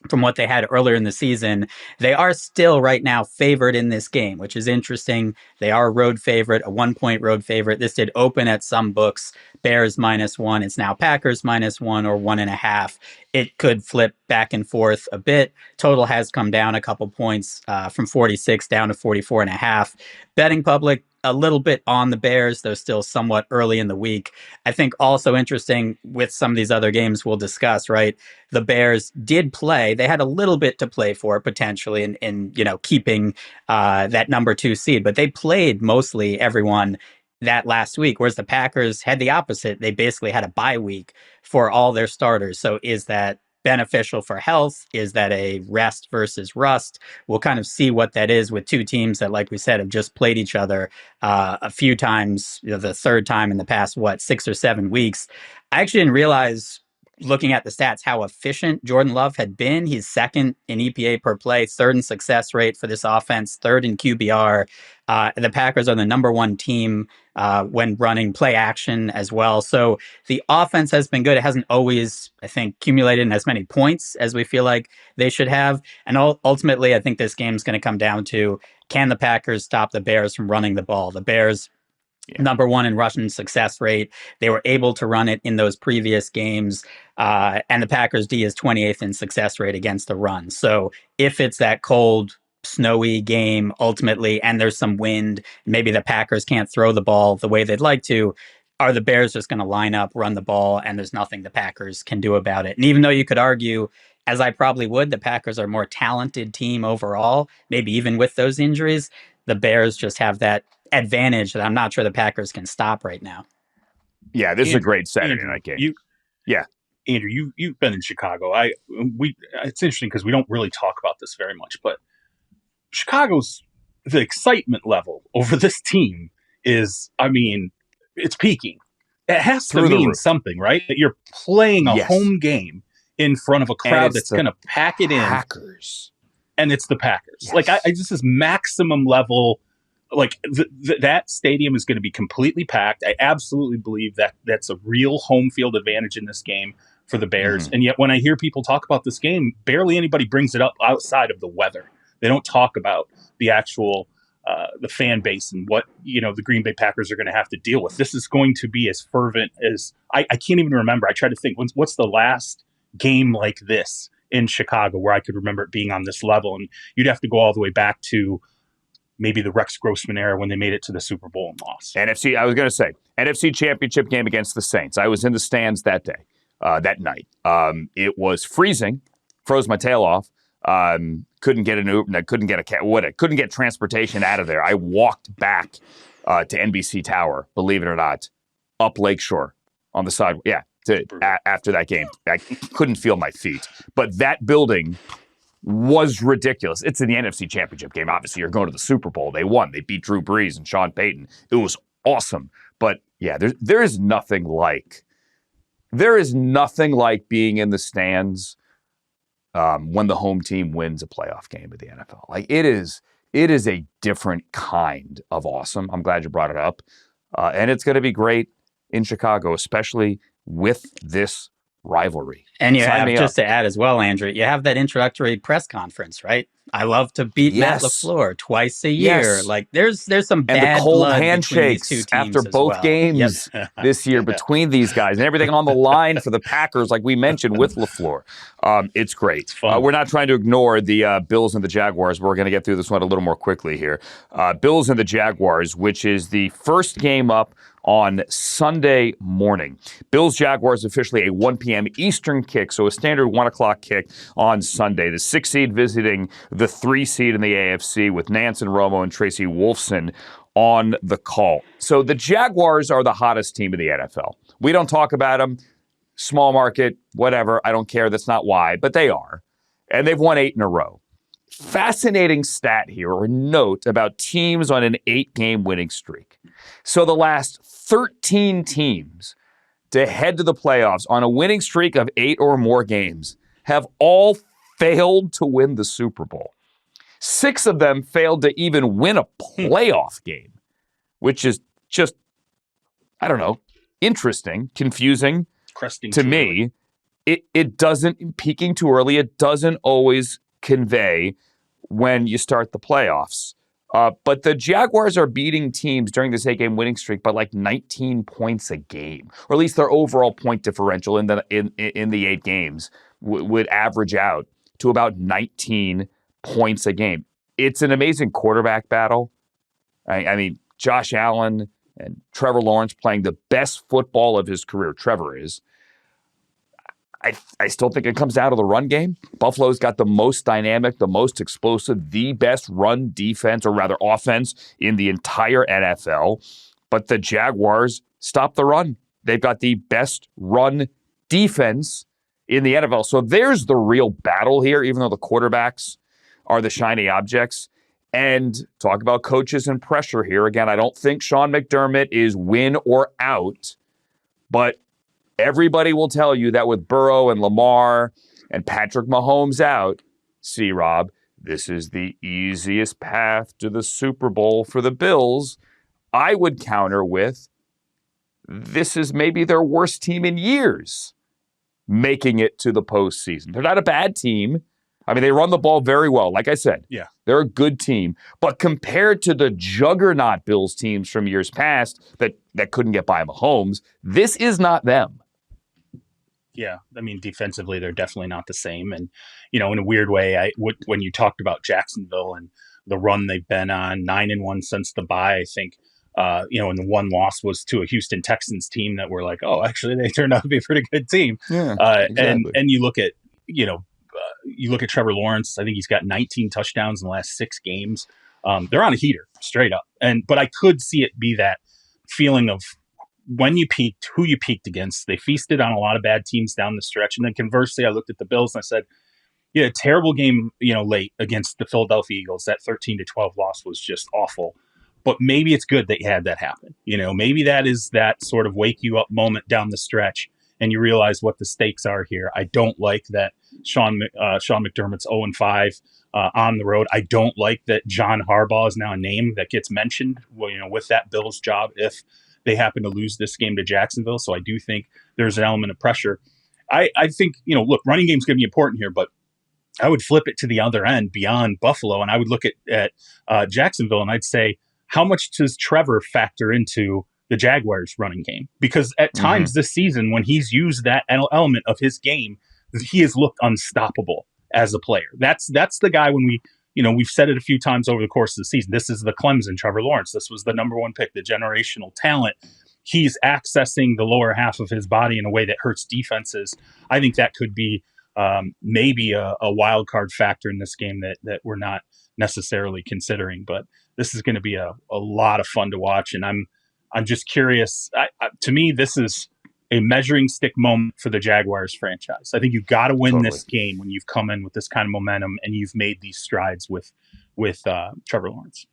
from what they had earlier in the season. They are still right now favored in this game, which is interesting. They are a road favorite, a 1-point road favorite. This did open at some books, Bears -1. It's now Packers -1 or 1.5. It could flip back and forth a bit. Total has come down a couple points from 46 down to 44.5. Betting public, a little bit on the Bears, though still somewhat early in the week. I think also interesting with some of these other games we'll discuss, right? The Bears did play. They had a little bit to play for potentially in keeping that number 2 seed, but they played mostly everyone that last week, whereas the Packers had the opposite. They basically had a bye week for all their starters. So is that beneficial for health? Is that a rest versus rust? We'll kind of see what that is with two teams that, like we said, have just played each other a few times, the third time in the past, 6 or 7 weeks. I actually didn't realize, looking at the stats, how efficient Jordan Love had been. He's second in EPA per play, third in success rate for this offense, third in QBR. The Packers are the number 1 team when running play action as well. So the offense has been good. It hasn't always, I think, accumulated in as many points as we feel like they should have. And ultimately, I think this game is going to come down to, can the Packers stop the Bears from running the ball? The Bears, number 1 in rushing success rate. They were able to run it in those previous games. And the Packers D is 28th in success rate against the run. So if it's that cold, snowy game ultimately, and there's some wind, maybe the Packers can't throw the ball the way they'd like to, are the Bears just going to line up, run the ball, and there's nothing the Packers can do about it? And even though you could argue, as I probably would, the Packers are a more talented team overall, maybe even with those injuries, the Bears just have that advantage that I'm not sure the Packers can stop right now. Yeah, this is a great Saturday night game. Andrew, you've been in Chicago. It's interesting because we don't really talk about this very much, but the excitement level over this team is, it's peaking. It has to mean something, right? That you're playing a home game in front of a crowd that's going to pack it in. Packers. And it's the Packers. Yes. Like, I just, this maximum level, like that stadium is going to be completely packed. I absolutely believe that that's a real home field advantage in this game for the Bears. And yet when I hear people talk about this game, barely anybody brings it up outside of the weather. They don't talk about the actual the fan base and what the Green Bay Packers are going to have to deal with. This is going to be as fervent as I can't even remember. I tried to think, what's the last game like this in Chicago where I could remember it being on this level? And you'd have to go all the way back to maybe the Rex Grossman era when they made it to the Super Bowl and lost. NFC Championship game against the Saints. I was in the stands that day, that night. It was freezing, froze my tail off. Couldn't get an Uber, couldn't get transportation out of there. I walked back to NBC Tower, believe it or not, up Lakeshore on the side. Yeah, after that game. I couldn't feel my feet. But that building was ridiculous. It's in the NFC Championship game. Obviously, you're going to the Super Bowl. They won. They beat Drew Brees and Sean Payton. It was awesome. But yeah, there is nothing like being in the stands when the home team wins a playoff game of the NFL. Like, it is a different kind of awesome. I'm glad you brought it up. And it's going to be great in Chicago, especially with this rivalry. And you have, just to add as well, Andrew, you have that introductory press conference, right? I love to beat Matt LaFleur twice a year. Yes. Like, there's some bad and the cold blood handshakes between these two teams after both well. games this year between these guys, and everything on the line for the Packers, like we mentioned with LaFleur. It's great. It's fun. We're not trying to ignore the Bills and the Jaguars. We're going to get through this one a little more quickly here. Bills and the Jaguars, which is the first game up on Sunday morning. Bills-Jaguars officially a 1 p.m. Eastern kick, so a standard 1 o'clock kick on Sunday. The 6 seed visiting the 3 seed in the AFC with Nance and Romo and Tracy Wolfson on the call. So the Jaguars are the hottest team in the NFL. We don't talk about them. Small market, whatever. I don't care. That's not why, but they are. And they've won 8 in a row. fascinating stat here, or note about teams on an 8-game winning streak. So the last 13 teams to head to the playoffs on a winning streak of 8 or more games have all failed to win the Super Bowl. 6 of them failed to even win a playoff game, which is just, I don't know, interesting, confusing to me. It doesn't, peaking too early, it doesn't always convey when you start the playoffs. But the Jaguars are beating teams during this 8-game winning streak by like 19 points a game, or at least their overall point differential in the 8 games would average out to about 19 points a game. It's an amazing quarterback battle. I mean, Josh Allen and Trevor Lawrence playing the best football of his career. Trevor is. I still think it comes down to the run game. Buffalo's got the most dynamic, the most explosive, the best run defense, or rather offense, in the entire NFL. But the Jaguars stop the run. They've got the best run defense in the NFL. So there's the real battle here, even though the quarterbacks are the shiny objects. And talk about coaches and pressure here. Again, I don't think Sean McDermott is win or out, but everybody will tell you that with Burrow and Lamar and Patrick Mahomes out, see, Rob, this is the easiest path to the Super Bowl for the Bills. I would counter with, this is maybe their worst team in years making it to the postseason. They're not a bad team. I mean, they run the ball very well. Like I said, yeah, they're a good team. But compared to the juggernaut Bills teams from years past that couldn't get by Mahomes, this is not them. Yeah, I mean, defensively, they're definitely not the same. And, in a weird way, when you talked about Jacksonville and the run they've been on, 9-1 since the bye, I think, and the one loss was to a Houston Texans team that were like, oh, actually, they turned out to be a pretty good team. Yeah, exactly. And you look at, you look at Trevor Lawrence. I think he's got 19 touchdowns in the last 6 games. They're on a heater, straight up. But I could see it be that feeling of, when you peaked, who you peaked against. They feasted on a lot of bad teams down the stretch. And then conversely, I looked at the Bills and I said, yeah, a terrible game, late against the Philadelphia Eagles. That 13-12 loss was just awful. But maybe it's good that you had that happen. Maybe that is that sort of wake you up moment down the stretch and you realize what the stakes are here. I don't like that Sean McDermott's 0-5 on the road. I don't like that John Harbaugh is now a name that gets mentioned, with that Bills job if they happen to lose this game to Jacksonville. So I do think there's an element of pressure. I think, look, running game's going to be important here, but I would flip it to the other end beyond Buffalo. And I would look at Jacksonville and I'd say, how much does Trevor factor into the Jaguars running game? Because at times this season, when he's used that element of his game, he has looked unstoppable as a player. That's the guy when we've said it a few times over the course of the season. This is the Clemson Trevor Lawrence. This was the number 1 pick, the generational talent. He's accessing the lower half of his body in a way that hurts defenses. I think that could be maybe a wild card factor in this game that we're not necessarily considering. But this is going to be a lot of fun to watch. And I'm just curious. To me, this is a measuring stick moment for the Jaguars franchise. I think you've got to win this game when you've come in with this kind of momentum and you've made these strides with Trevor Lawrence.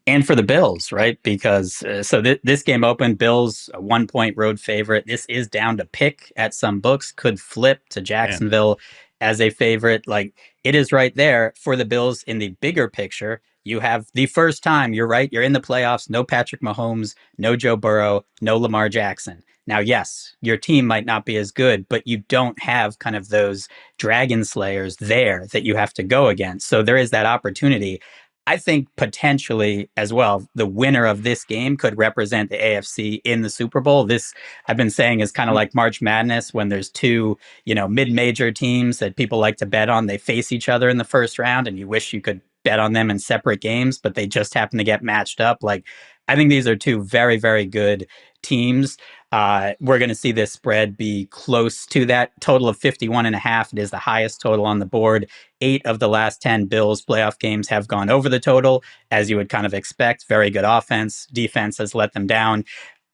And for the Bills, right? Because this game opened, Bills a 1-point road favorite. This is down to pick at some books, could flip to Jacksonville as a favorite. Like, it is right there for the Bills in the bigger picture. You have the first time, you're right, you're in the playoffs, no Patrick Mahomes, no Joe Burrow, no Lamar Jackson. Now, yes, your team might not be as good, but you don't have kind of those dragon slayers there that you have to go against. So there is that opportunity. I think potentially as well, the winner of this game could represent the AFC in the Super Bowl. This, I've been saying, is kind of like March Madness when there's two, mid-major teams that people like to bet on. They face each other in the first round and you wish you could bet on them in separate games, but they just happen to get matched up. Like, I think these are two very, very good teams. We're going to see this spread be close to that total of 51.5. It is the highest total on the board. 8 of the last 10 Bills playoff games have gone over the total, as you would kind of expect. Very good offense. Defense has let them down.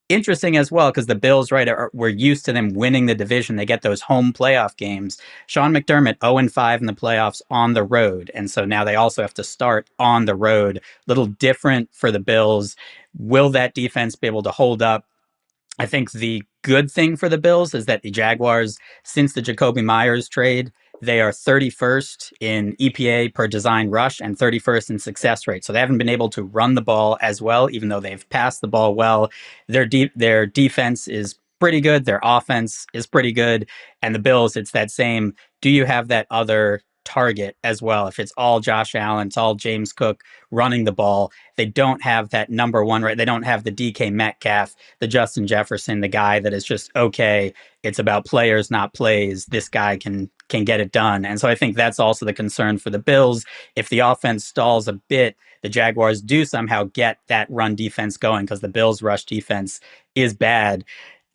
interesting as well, because the Bills, right, we're used to them winning the division. They get those home playoff games. Sean McDermott 0-5 in the playoffs on the road, and so now they also have to start on the road. Little different for the Bills. Will that defense be able to hold up? I think the good thing for the Bills is that the Jaguars, since the Jacoby Myers trade, they are 31st in EPA per design rush and 31st in success rate. So they haven't been able to run the ball as well, even though they've passed the ball well. Their defense is pretty good. Their offense is pretty good. And the Bills, it's that same, do you have that other target as well? If it's all Josh Allen, it's all James Cook running the ball, they don't have that number one, right? They don't have the DK Metcalf, the Justin Jefferson, the guy that is just, okay, it's about players, not plays. This guy can get it done. And so I think that's also the concern for the Bills. If the offense stalls a bit, the Jaguars do somehow get that run defense going, because the Bills' rush defense is bad.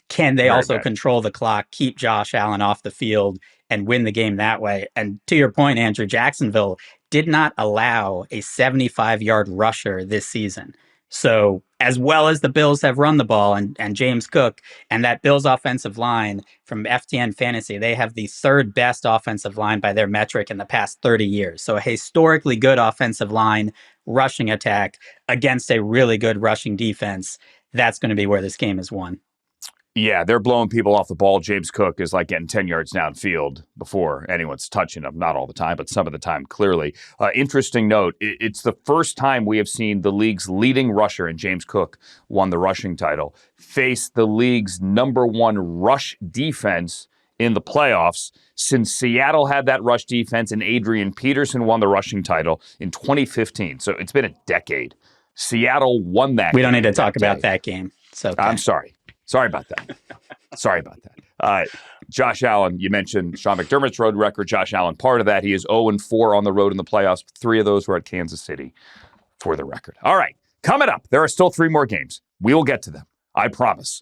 Can they Very also bad. control the clock, keep Josh Allen off the field, and win the game that way? And to your point, Andrew, Jacksonville did not allow a 75-yard rusher this season. So as well as the Bills have run the ball and James Cook and that Bills offensive line from FTN Fantasy, they have the third best offensive line by their metric in the past 30 years. So a historically good offensive line rushing attack against a really good rushing defense. That's going to be where this game is won. Yeah, they're blowing people off the ball. James Cook is like getting 10 yards downfield before anyone's touching him. Not all the time, but some of the time, clearly. Interesting note, it's the first time we have seen the league's leading rusher, and James Cook won the rushing title, face the league's number one rush defense in the playoffs since Seattle had that rush defense and Adrian Peterson won the rushing title in 2015. So it's been a decade. Seattle won that game. We don't need to talk about that game. So I'm sorry. Sorry about that. Josh Allen, you mentioned Sean McDermott's road record. Josh Allen, part of that. He is 0-4 on the road in the playoffs. 3 of those were at Kansas City, for the record. All right, coming up, there are still 3 more games. We will get to them, I promise.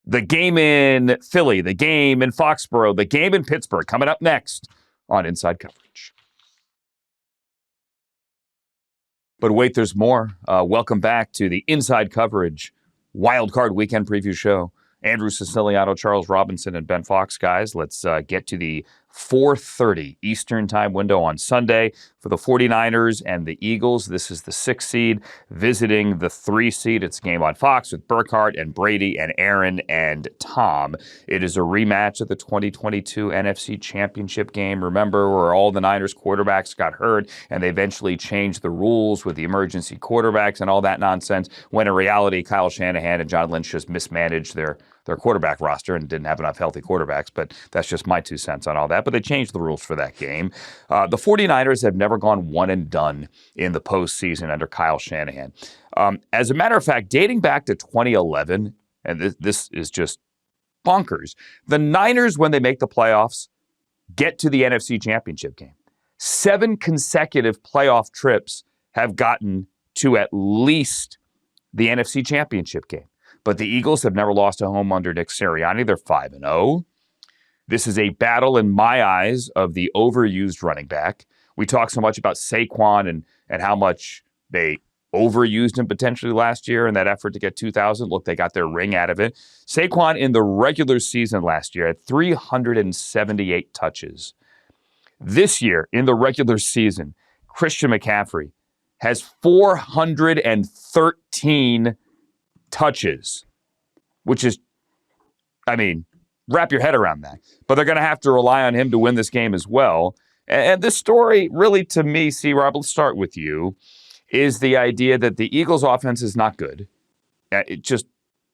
The game in Philly, the game in Foxborough, the game in Pittsburgh, coming up next on Inside Coverage. But wait, there's more. Welcome back to the Inside Coverage Wild Card Weekend Preview Show. Andrew Siciliano, Charles Robinson, and Ben Fawkes, guys. Let's get to the 4:30 Eastern time window on Sunday for the 49ers and the Eagles. This is the 6th seed visiting the 3 seed. It's a game on Fox with Burkhardt and Brady and Aaron and Tom. It is a rematch of the 2022 NFC Championship game. Remember where all the Niners quarterbacks got hurt and they eventually changed the rules with the emergency quarterbacks and all that nonsense, when in reality Kyle Shanahan and John Lynch just mismanaged their quarterback roster and didn't have enough healthy quarterbacks, but that's just my 2 cents on all that. But they changed the rules for that game. The 49ers have never gone one and done in the postseason under Kyle Shanahan. As a matter of fact, dating back to 2011, and this is just bonkers, the Niners, when they make the playoffs, get to the NFC Championship game. 7 consecutive playoff trips have gotten to at least the NFC Championship game. But the Eagles have never lost a home under Nick Sirianni. They're 5-0. This is a battle, in my eyes, of the overused running back. We talk so much about Saquon and how much they overused him potentially last year in that effort to get 2,000. Look, they got their ring out of it. Saquon in the regular season last year had 378 touches. This year, in the regular season, Christian McCaffrey has 413 touches, which is, wrap your head around that. But they're going to have to rely on him to win this game as well. And this story, really, to me, Rob, let's start with you, is the idea that the Eagles' offense is not good.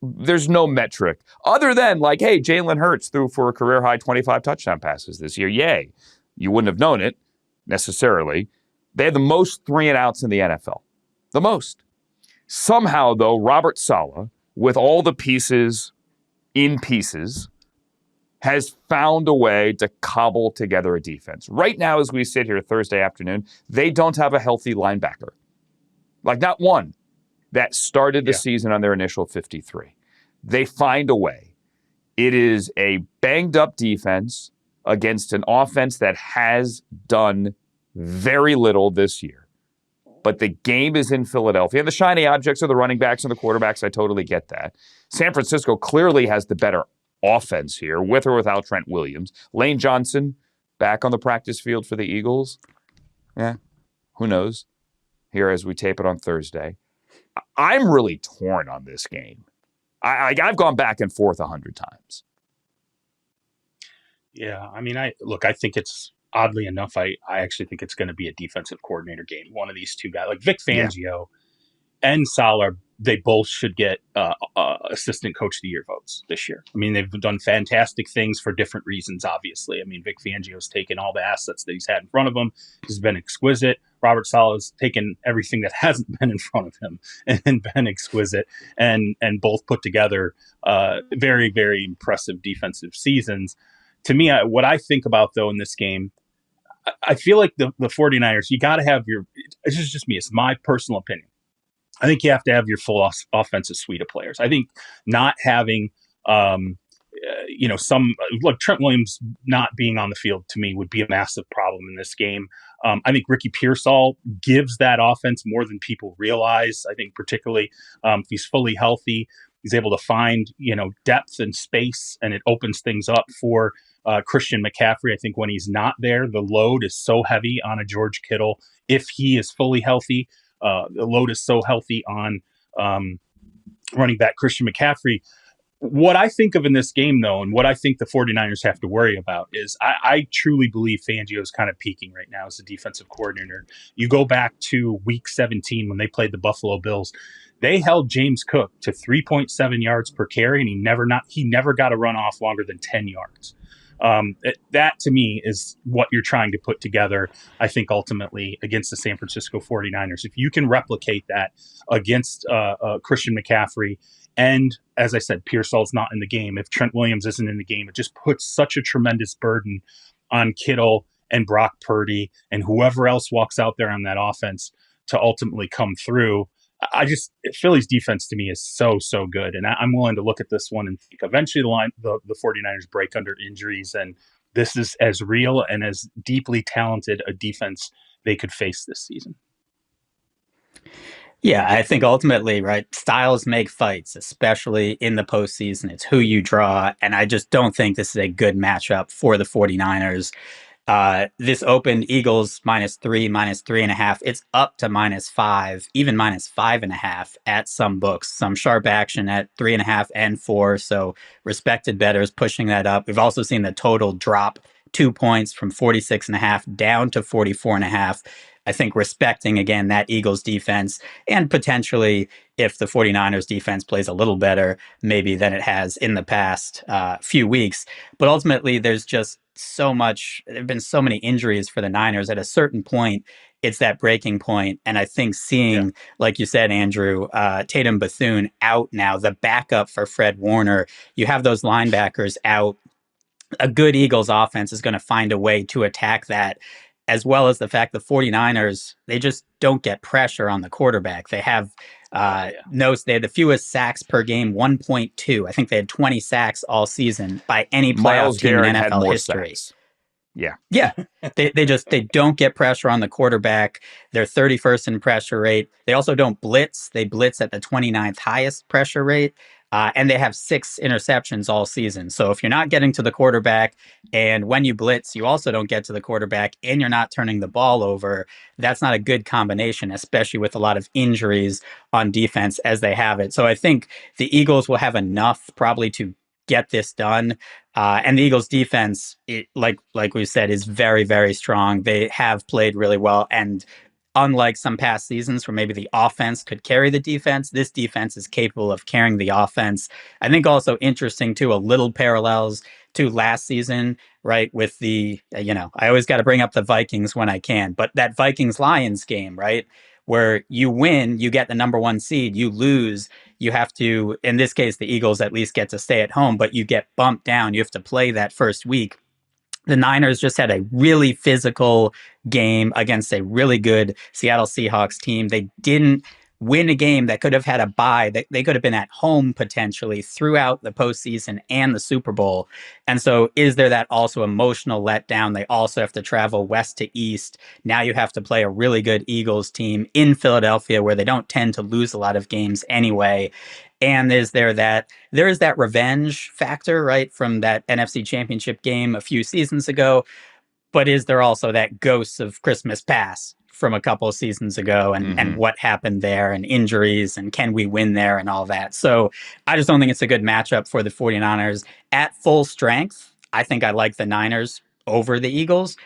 There's no metric other than, like, hey, Jalen Hurts threw for a career-high 25 touchdown passes this year. Yay. You wouldn't have known it, necessarily. They had the most 3-and-outs in the NFL. The most. Somehow, though, Robert Saleh, with all the pieces in pieces, has found a way to cobble together a defense. Right now, as we sit here Thursday afternoon, they don't have a healthy linebacker. Like, not one that started the season on their initial 53. They find a way. It is a banged-up defense against an offense that has done very little this year. but the game is in Philadelphia. And the shiny objects are the running backs and the quarterbacks. I totally get that. San Francisco clearly has the better offense here, with or without Trent Williams. Lane Johnson back on the practice field for the Eagles. Yeah, who knows? Here as we tape it on Thursday. I'm really torn on this game. I've gone back and forth 100 times. Yeah, I mean, I think it's, oddly enough, I actually think it's going to be a defensive coordinator game. One of these two guys, like Vic Fangio and Salah, they both should get assistant coach of the year votes this year. I mean, they've done fantastic things for different reasons, obviously. I mean, Vic Fangio's taken all the assets that he's had in front of him. He's been exquisite. Robert Saleh's taken everything that hasn't been in front of him and been exquisite, and both put together very, very impressive defensive seasons. To me, what I think about, though, in this game, I feel like the 49ers, you got to have this is just me, it's my personal opinion. I think you have to have your full offensive suite of players. I think not having, Trent Williams not being on the field, to me, would be a massive problem in this game. I think Ricky Pearsall gives that offense more than people realize. I think particularly if he's fully healthy, he's able to find, depth and space, and it opens things up for Christian McCaffrey. I think when he's not there, the load is so heavy on a George Kittle. If he is fully healthy, the load is so healthy on running back Christian McCaffrey. What I think of in this game, though, and what I think the 49ers have to worry about is I truly believe Fangio is kind of peaking right now as a defensive coordinator. You go back to week 17 when they played the Buffalo Bills. They held James Cook to 3.7 yards per carry, and he never got a run off longer than 10 yards. That to me is what you're trying to put together, I think, ultimately against the San Francisco 49ers. If you can replicate that against Christian McCaffrey, and as I said, Pearsall's not in the game, if Trent Williams isn't in the game, it just puts such a tremendous burden on Kittle and Brock Purdy and whoever else walks out there on that offense to ultimately come through. Philly's defense to me is so good. And I'm willing to look at this one and think eventually the 49ers break under injuries. And this is as real and as deeply talented a defense they could face this season. Yeah, I think ultimately, right, styles make fights, especially in the postseason. It's who you draw. And I just don't think this is a good matchup for the 49ers. This opened Eagles -3, -3.5. It's up to -5, even -5.5 at some books. Some sharp action at 3.5 and 4. So respected bettors pushing that up. We've also seen the total drop 2 points from 46.5 down to 44.5. I think respecting, again, that Eagles defense, and potentially if the 49ers defense plays a little better, maybe than it has in the past few weeks. But ultimately, there's just there have been so many injuries for the Niners. At a certain point, it's that breaking point. And I think seeing, like you said, Andrew, Tatum Bethune out now, the backup for Fred Warner, you have those linebackers out. A good Eagles offense is going to find a way to attack that, as well as the fact the 49ers, they just don't get pressure on the quarterback. They have they had the fewest sacks per game, 1.2. I think they had 20 sacks all season by any playoff team in NFL history. Sacks. Yeah. They don't get pressure on the quarterback. They're 31st in pressure rate. They also don't blitz. They blitz at the 29th highest pressure rate. And they have 6 interceptions all season. So if you're not getting to the quarterback, and when you blitz, you also don't get to the quarterback, and you're not turning the ball over, that's not a good combination, especially with a lot of injuries on defense as they have it. So I think the Eagles will have enough probably to get this done. And the Eagles defense, like we said, is very, very strong. They have played really well. And unlike some past seasons where maybe the offense could carry the defense, this defense is capable of carrying the offense. I think also interesting too, a little parallels to last season, right? With the, I always got to bring up the Vikings when I can, but that Vikings-Lions game, right? Where you win, you get the number 1 seed, you lose, you have to, in this case, the Eagles at least get to stay at home, but you get bumped down. You have to play that first week. The Niners just had a really physical game against a really good Seattle Seahawks team. They didn't win a game that could have had a bye, that they could have been at home potentially throughout the postseason and the Super Bowl. And so is there that also emotional letdown? They also have to travel west to east. Now you have to play a really good Eagles team in Philadelphia where they don't tend to lose a lot of games anyway. And there is that revenge factor, right, from that NFC Championship game a few seasons ago. But is there also that ghost of Christmas past from a couple of seasons ago and what happened there and injuries and can we win there and all that? So I just don't think it's a good matchup for the 49ers at full strength. I think I like the Niners over the Eagles,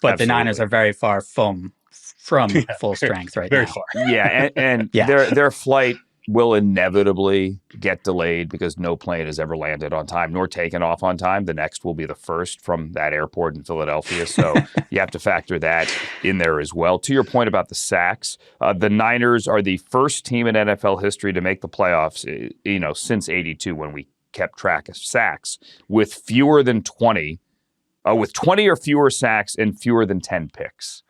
but Absolutely. the Niners are very far from full strength right now. Very far. Yeah, and Yeah. their flight will inevitably get delayed because no plane has ever landed on time nor taken off on time. The next will be the first from that airport in Philadelphia. So you have to factor that in there as well. To your point about the sacks, the Niners are the first team in NFL history to make the playoffs, since '82 when we kept track of sacks with fewer than 20, with 20 or fewer sacks and fewer than 10 picks.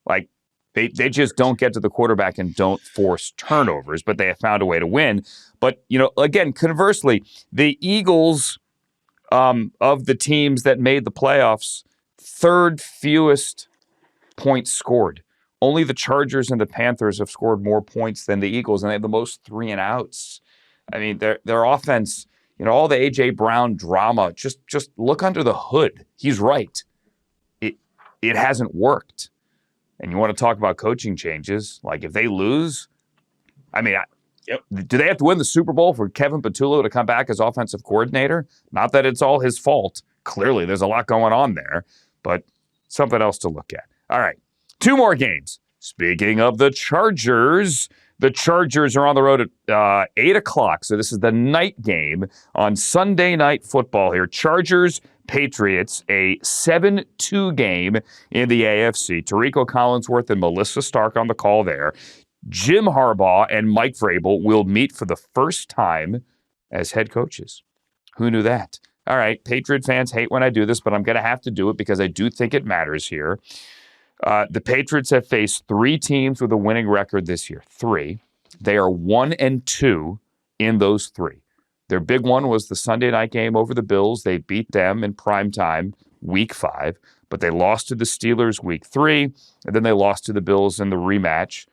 Like, They just don't get to the quarterback and don't force turnovers, but they have found a way to win. But, again, conversely, the Eagles, of the teams that made the playoffs, third fewest points scored. Only the Chargers and the Panthers have scored more points than the Eagles, and they have the most 3-and-outs. I mean, their offense, all the A.J. Brown drama, just look under the hood. He's right. It hasn't worked. And you want to talk about coaching changes, like if they lose, do they have to win the Super Bowl for Kevin Patullo to come back as offensive coordinator? Not that it's all his fault. Clearly, there's a lot going on there, but something else to look at. All right, 2 more games. Speaking of the Chargers are on the road at 8 o'clock, so this is the night game on Sunday Night Football here. Chargers, Patriots, a 7-2 game in the AFC. Tarico Collinsworth and Melissa Stark on the call there. Jim Harbaugh and Mike Vrabel will meet for the first time as head coaches. Who knew that? All right, Patriot fans hate when I do this, but I'm going to have to do it because I do think it matters here. The Patriots have faced 3 teams with a winning record this year. 3. They are 1-2 in those 3. Their big one was the Sunday night game over the Bills. They beat them in primetime week 5, but they lost to the Steelers week 3, and then they lost to the Bills in the rematch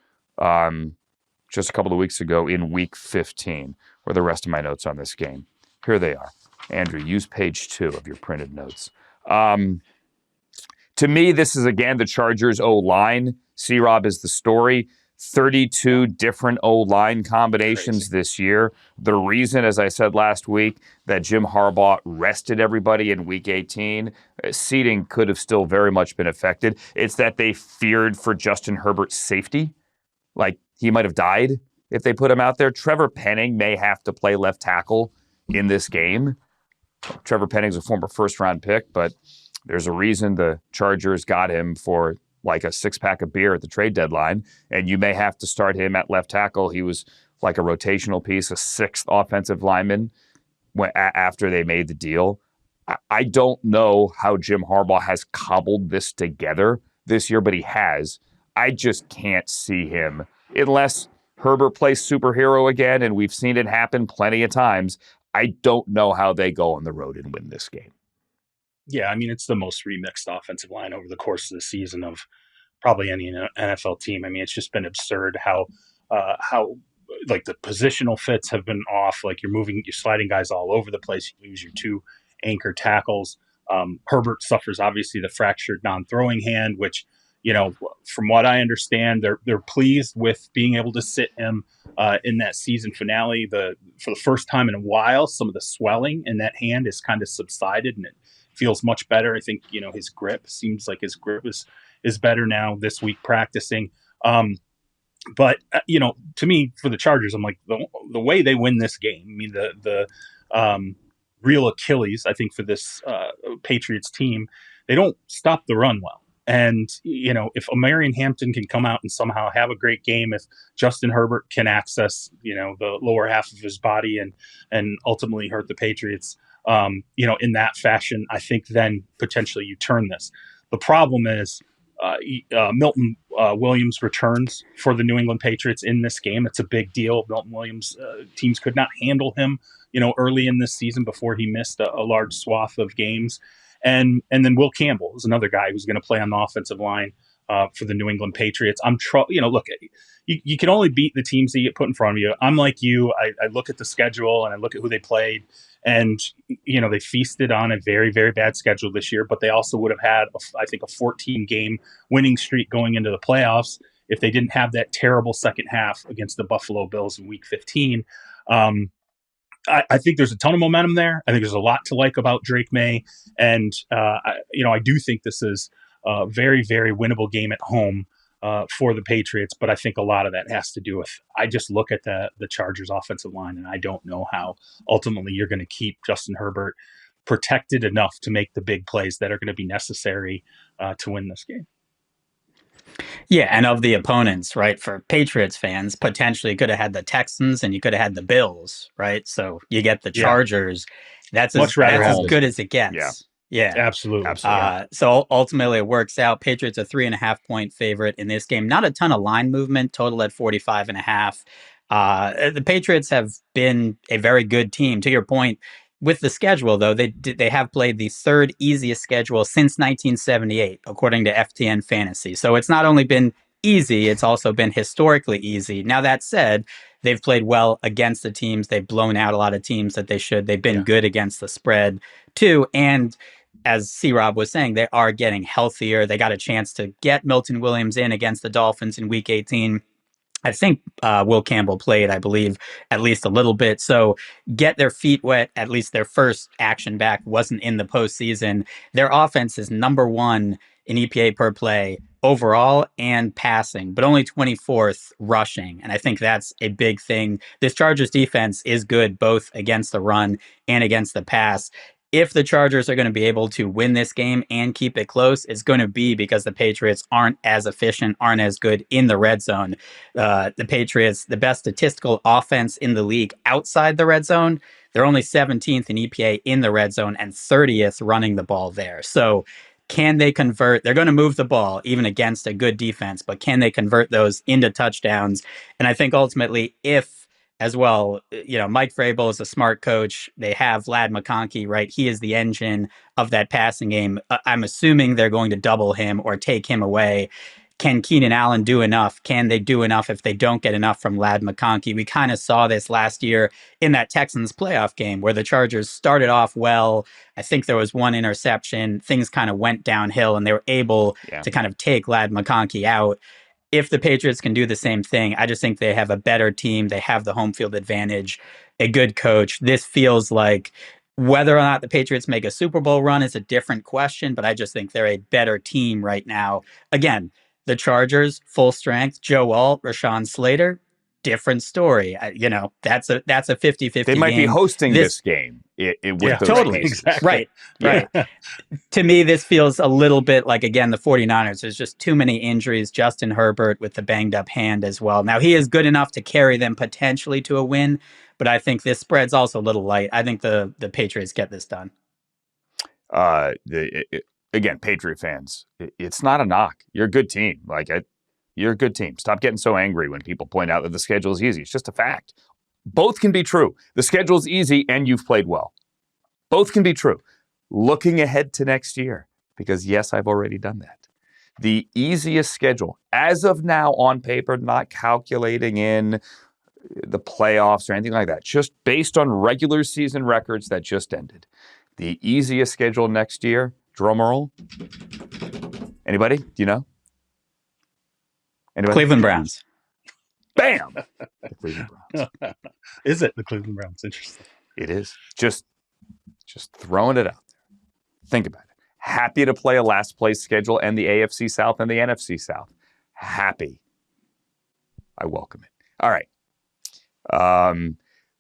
just a couple of weeks ago in week 15, where the rest of my notes on this game. Here they are. Andrew, use page 2 of your printed notes. To me, this is, again, the Chargers' O-line. C-Rob is the story. 32 different O-line combinations this year. The reason, as I said last week, that Jim Harbaugh rested everybody in Week 18, seeding could have still very much been affected. It's that they feared for Justin Herbert's safety. Like, he might have died if they put him out there. Trevor Penning may have to play left tackle in this game. Trevor Penning's a former first-round pick, but there's a reason the Chargers got him for like a 6-pack of beer at the trade deadline, and you may have to start him at left tackle. He was like a rotational piece, a 6th offensive lineman after they made the deal. I don't know how Jim Harbaugh has cobbled this together this year, but he has. I just can't see him, unless Herbert plays superhero again, and we've seen it happen plenty of times. I don't know how they go on the road and win this game. Yeah, I mean, it's the most remixed offensive line over the course of the season of probably any NFL team. I mean, it's just been absurd how like the positional fits have been off. Like you're sliding guys all over the place. You lose your 2 anchor tackles. Herbert suffers obviously the fractured non-throwing hand, which, from what I understand, they're pleased with being able to sit him in that season finale. For the first time in a while, some of the swelling in that hand has kind of subsided, and it feels much better. I think, his grip seems like his grip is better now this week practicing. But to me, for the Chargers, I'm like, the way they win this game, I mean, the real Achilles, I think, for this Patriots team, they don't stop the run well. And, if Omarion Hampton can come out and somehow have a great game, if Justin Herbert can access, the lower half of his body and ultimately hurt the Patriots, in that fashion, I think then potentially you turn this. The problem is Milton Williams returns for the New England Patriots in this game. It's a big deal. Milton Williams teams could not handle him, early in this season before he missed a large swath of games. And then Will Campbell is another guy who's going to play on the offensive line for the New England Patriots. Look, you can only beat the teams that you get put in front of you. I'm like you. I look at the schedule and I look at who they played. And, they feasted on a very, very bad schedule this year, but they also would have had, I think, a 14-game winning streak going into the playoffs if they didn't have that terrible second half against the Buffalo Bills in Week 15. I think there's a ton of momentum there. I think there's a lot to like about Drake May. And, I do think this is a very, very winnable game at home for the Patriots, but I think a lot of that has to do with, I just look at the Chargers offensive line and I don't know how ultimately you're going to keep Justin Herbert protected enough to make the big plays that are going to be necessary to win this game. Yeah, and of the opponents, right, for Patriots fans, potentially you could have had the Texans and you could have had the Bills, right? So you get the Chargers. That's as good as it gets. Yeah, absolutely. So ultimately it works out. Patriots a 3.5-point favorite in this game. Not a ton of line movement, total at 45.5. The Patriots have been a very good team. To your point, with the schedule, though, they have played the third easiest schedule since 1978, according to FTN Fantasy. So it's not only been easy, it's also been historically easy. Now, that said, they've played well against the teams. They've blown out a lot of teams that they should. They've been good against the spread, too. And as C-Rob was saying, they are getting healthier. They got a chance to get Milton Williams in against the Dolphins in Week 18. I think Will Campbell played, I believe, at least a little bit. So get their feet wet, at least their first action back wasn't in the postseason. Their offense is number one in EPA per play overall and passing, but only 24th rushing. And I think that's a big thing. This Chargers defense is good both against the run and against the pass. If the Chargers are going to be able to win this game and keep it close, it's going to be because the Patriots aren't as efficient, aren't as good in the red zone. The Patriots, the best statistical offense in the league outside the red zone, they're only 17th in EPA in the red zone and 30th running the ball there. So can they convert? They're going to move the ball even against a good defense, but can they convert those into touchdowns? And I think ultimately, if as well, Mike Vrabel is a smart coach. They have Vlad McConkey, right? He is the engine of that passing game. I'm assuming they're going to double him or take him away. Can Keenan Allen do enough? Can they do enough if they don't get enough from Vlad McConkey? We kind of saw this last year in that Texans playoff game where the Chargers started off well. I think there was one interception. Things kind of went downhill and they were able to kind of take Vlad McConkey out. If the Patriots can do the same thing, I just think they have a better team. They have the home field advantage, a good coach. This feels like whether or not the Patriots make a Super Bowl run is a different question, but I just think they're a better team right now. Again, the Chargers, full strength, Joe Alt, Rashawn Slater, different story. That's a 50-50 They might game. be hosting this game with those totally. cases. Exactly. Right. To me, this feels a little bit like, again, the 49ers. There's just too many injuries. Justin Herbert with the banged up hand as well. Now, he is good enough to carry them potentially to a win, but I think this spread's also a little light. I think the Patriots get this done. Again, Patriot fans, it's not a knock. You're a good team. You're a good team. Stop getting so angry when people point out that the schedule is easy. It's just a fact. Both can be true. The schedule's easy and you've played well. Both can be true. Looking ahead to next year, because yes, I've already done that. The easiest schedule, as of now on paper, not calculating in the playoffs or anything like that, just based on regular season records that just ended. The easiest schedule next year, drum roll. Anybody? Do you know? Anybody? Cleveland Browns. Bam! The Cleveland Browns. Is it the Cleveland Browns? Interesting. It is. Just throwing it out there. Think about it. Happy to play a last place schedule and the AFC South and the NFC South. Happy. I welcome it. All right.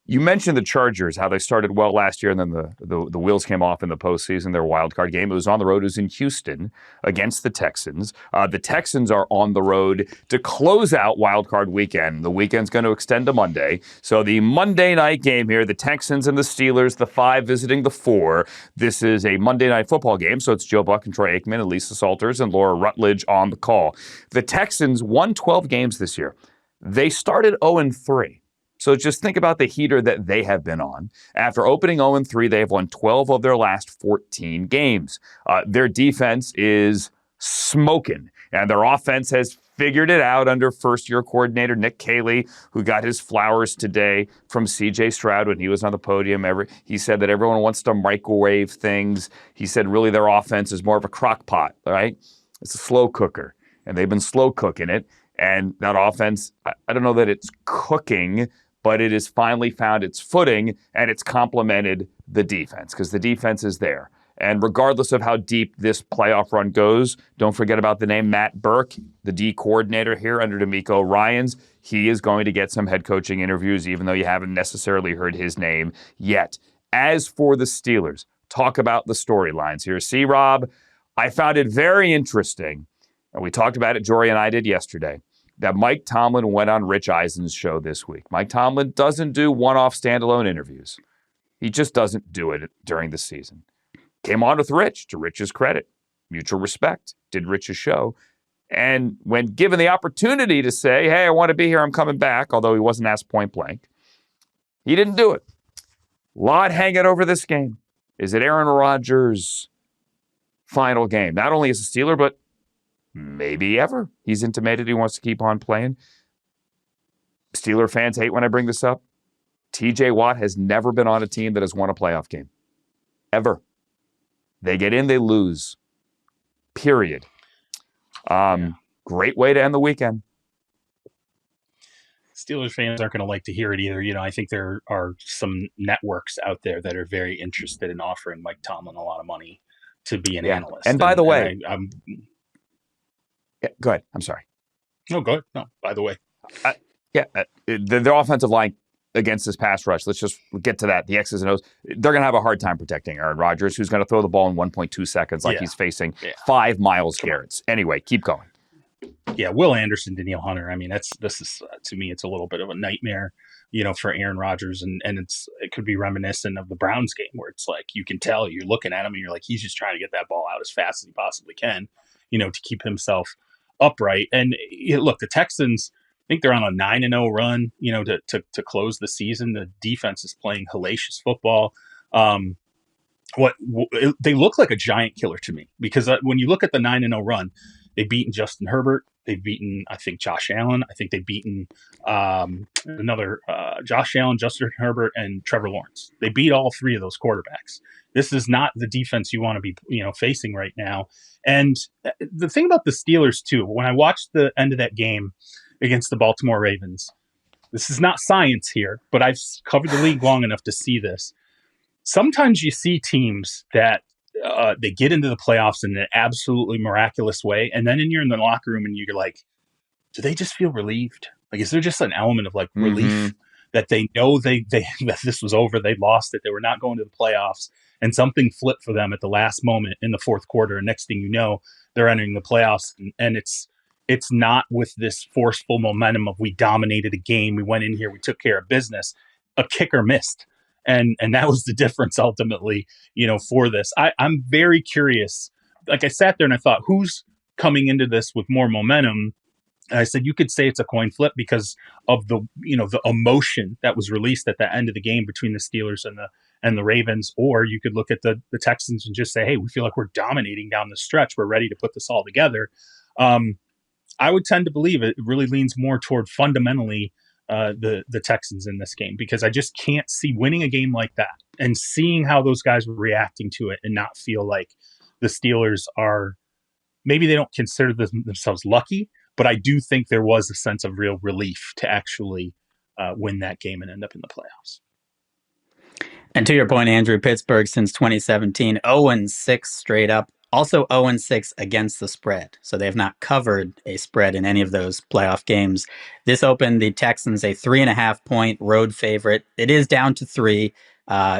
You mentioned the Chargers, how they started well last year, and then the wheels came off in the postseason, their wild card game. It was on the road. It was in Houston against the Texans. The Texans are on the road to close out wild card weekend. The weekend's going to extend to Monday. So the Monday night game here, the Texans and the Steelers, the 5 visiting the 4. This is a Monday night football game, so it's Joe Buck and Troy Aikman and Lisa Salters and Laura Rutledge on the call. The Texans won 12 games this year. They started 0-3. So just think about the heater that they have been on. After opening 0-3, they have won 12 of their last 14 games. Their defense is smoking, and their offense has figured it out under first-year coordinator Nick Caley, who got his flowers today from C.J. Stroud when he was on the podium. He said that everyone wants to microwave things. He said really their offense is more of a crock pot, right? It's a slow cooker, and they've been slow cooking it. And that offense, I don't know that it's cooking, but it has finally found its footing, and it's complemented the defense because the defense is there. And regardless of how deep this playoff run goes, don't forget about the name Matt Burke, the D coordinator here under D'Amico Ryans. He is going to get some head coaching interviews, even though you haven't necessarily heard his name yet. As for the Steelers, talk about the storylines here. See, Rob, I found it very interesting, and we talked about it, Jory and I did yesterday, that Mike Tomlin went on Rich Eisen's show this week. Mike Tomlin doesn't do one-off standalone interviews. He just doesn't do it during the season. Came on with Rich, to Rich's credit. Mutual respect. Did Rich's show. And when given the opportunity to say, hey, I want to be here, I'm coming back, although he wasn't asked point blank, he didn't do it. Lot hanging over this game. Is it Aaron Rodgers' final game? Not only as a Steeler, but maybe ever. He's intimated he wants to keep on playing. Steeler fans hate when I bring this up. TJ Watt has never been on a team that has won a playoff game. Ever. They get in, they lose. Period. Great way to end the weekend. Steelers fans aren't going to like to hear it either. You know, I think there are some networks out there that are very interested in offering Mike Tomlin a lot of money to be an analyst. And by the way, I'm go ahead. I'm sorry. No, go ahead. No, by the way. Their offensive line against this pass rush, let's just get to that. The X's and O's, they're going to have a hard time protecting Aaron Rodgers, who's going to throw the ball in 1.2 seconds like he's facing 5 Myles Garretts. Anyway, keep going. Yeah, Will Anderson, Danielle Hunter. I mean, this is to me, it's a little bit of a nightmare, you know, for Aaron Rodgers, and it could be reminiscent of the Browns game where it's like you can tell you're looking at him and you're like he's just trying to get that ball out as fast as he possibly can, you know, to keep himself upright. And look, the Texans, I think they're on a 9-0 run, you know, to close the season. The defense is playing hellacious football. They look like a giant killer to me because when you look at the 9-0 run, they've beaten Justin Herbert. They've beaten, I think, Josh Allen. I think they've beaten Josh Allen, Justin Herbert, and Trevor Lawrence. They beat all 3 of those quarterbacks. This is not the defense you want to be, you know, facing right now. And the thing about the Steelers, too, when I watched the end of that game against the Baltimore Ravens, this is not science here, but I've covered the league long enough to see this. Sometimes you see teams that they get into the playoffs in an absolutely miraculous way, and then you're in the locker room and you're like, do they just feel relieved? Like, is there just an element of like relief that they know they that this was over, they lost it, they were not going to the playoffs, and something flipped for them at the last moment in the fourth quarter, and next thing you know, they're entering the playoffs, and it's not with this forceful momentum of we dominated a game, we went in here, we took care of business. A kicker missed. And that was the difference ultimately, you know, for this. I'm very curious. Like I sat there and I thought, who's coming into this with more momentum? And I said, you could say it's a coin flip because of the, you know, the emotion that was released at the end of the game between the Steelers and the Ravens. Or you could look at the Texans and just say, hey, we feel like we're dominating down the stretch. We're ready to put this all together. I would tend to believe it really leans more toward fundamentally the Texans in this game, because I just can't see winning a game like that and seeing how those guys were reacting to it and not feel like the Steelers are, maybe they don't consider themselves lucky, but I do think there was a sense of real relief to actually win that game and end up in the playoffs. And to your point, Andrew, Pittsburgh since 2017, 0-6 straight up Also 0-6 against the spread. So they have not covered a spread in any of those playoff games. This opened the Texans a 3.5-point road favorite. It is down to 3.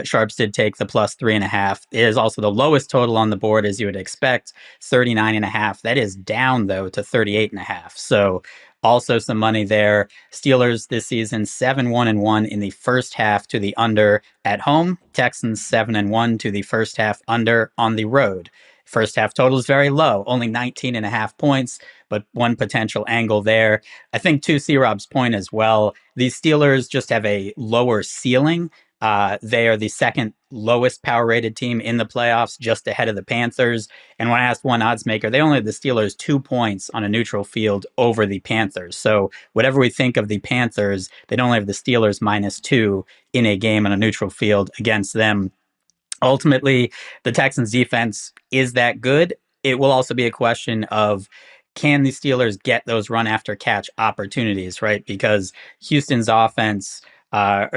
Sharps did take the plus 3.5. It is also the lowest total on the board, as you would expect, 39.5. That is down, though, to 38.5. So also some money there. Steelers this season 7-1-1 in the first half to the under at home. Texans 7-1 to the first half under on the road. First half total is very low, only 19.5 points, but one potential angle there. I think to C-Rob's point as well, these Steelers just have a lower ceiling. They are the second lowest power rated team in the playoffs, just ahead of the Panthers. And when I asked one odds maker, they only had the Steelers 2 points on a neutral field over the Panthers. So whatever we think of the Panthers, they'd only have the Steelers -2 in a game on a neutral field against them. Ultimately, the Texans defense is that good. It will also be a question of, can the Steelers get those run after catch opportunities, right? Because Houston's offense, the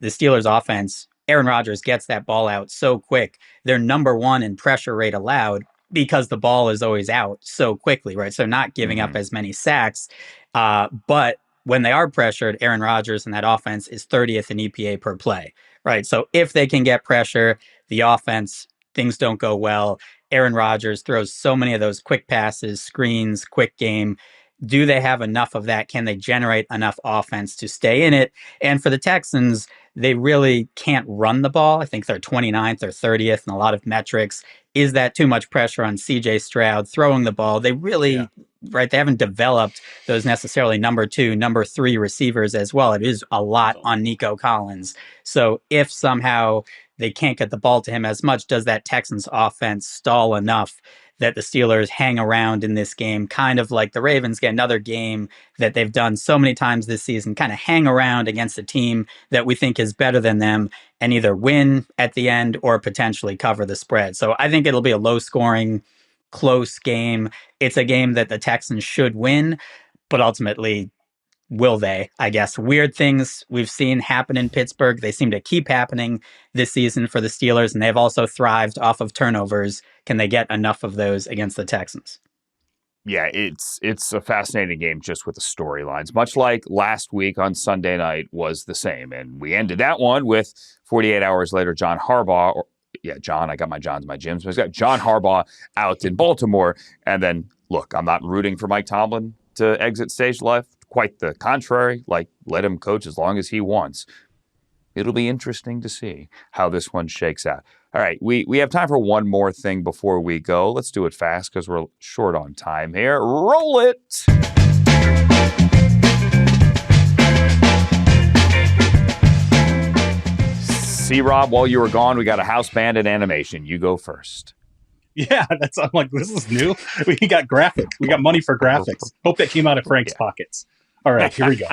Steelers offense, Aaron Rodgers gets that ball out so quick. They're number one in pressure rate allowed because the ball is always out so quickly, right? So not giving up as many sacks. But when they are pressured, Aaron Rodgers and that offense is 30th in EPA per play, right? So if they can get pressure, the offense, things don't go well. Aaron Rodgers throws so many of those quick passes, screens, quick game. Do they have enough of that? Can they generate enough offense to stay in it? And for the Texans, they really can't run the ball. I think they're 29th or 30th in a lot of metrics. Is that too much pressure on CJ Stroud throwing the ball? They really, right, they haven't developed those necessarily number 2, number 3 receivers as well. It is a lot on Nico Collins. So if somehow they can't get the ball to him as much, does that Texans offense stall enough that the Steelers hang around in this game, kind of like the Ravens get another game that they've done so many times this season, kind of hang around against a team that we think is better than them and either win at the end or potentially cover the spread. So I think it'll be a low scoring, close game. It's a game that the Texans should win, but ultimately, will they? I guess weird things we've seen happen in Pittsburgh. They seem to keep happening this season for the Steelers, and they've also thrived off of turnovers. Can they get enough of those against the Texans? Yeah, it's a fascinating game just with the storylines. Much like last week on Sunday night was the same. And we ended that one with 48 hours later, John Harbaugh, I got my Johns, my Jims, but he's got John Harbaugh out in Baltimore. And then, look, I'm not rooting for Mike Tomlin to exit stage left. Quite the contrary, like, let him coach as long as he wants. It'll be interesting to see how this one shakes out. All right, we have time for one more thing before we go. Let's do it fast because we're short on time here. Roll it! C-Rob, while you were gone, we got a house band and animation. You go first. Yeah, I'm like, this is new. We got graphics. We got money for graphics. Hope that came out of Frank's pockets. All right, here we go.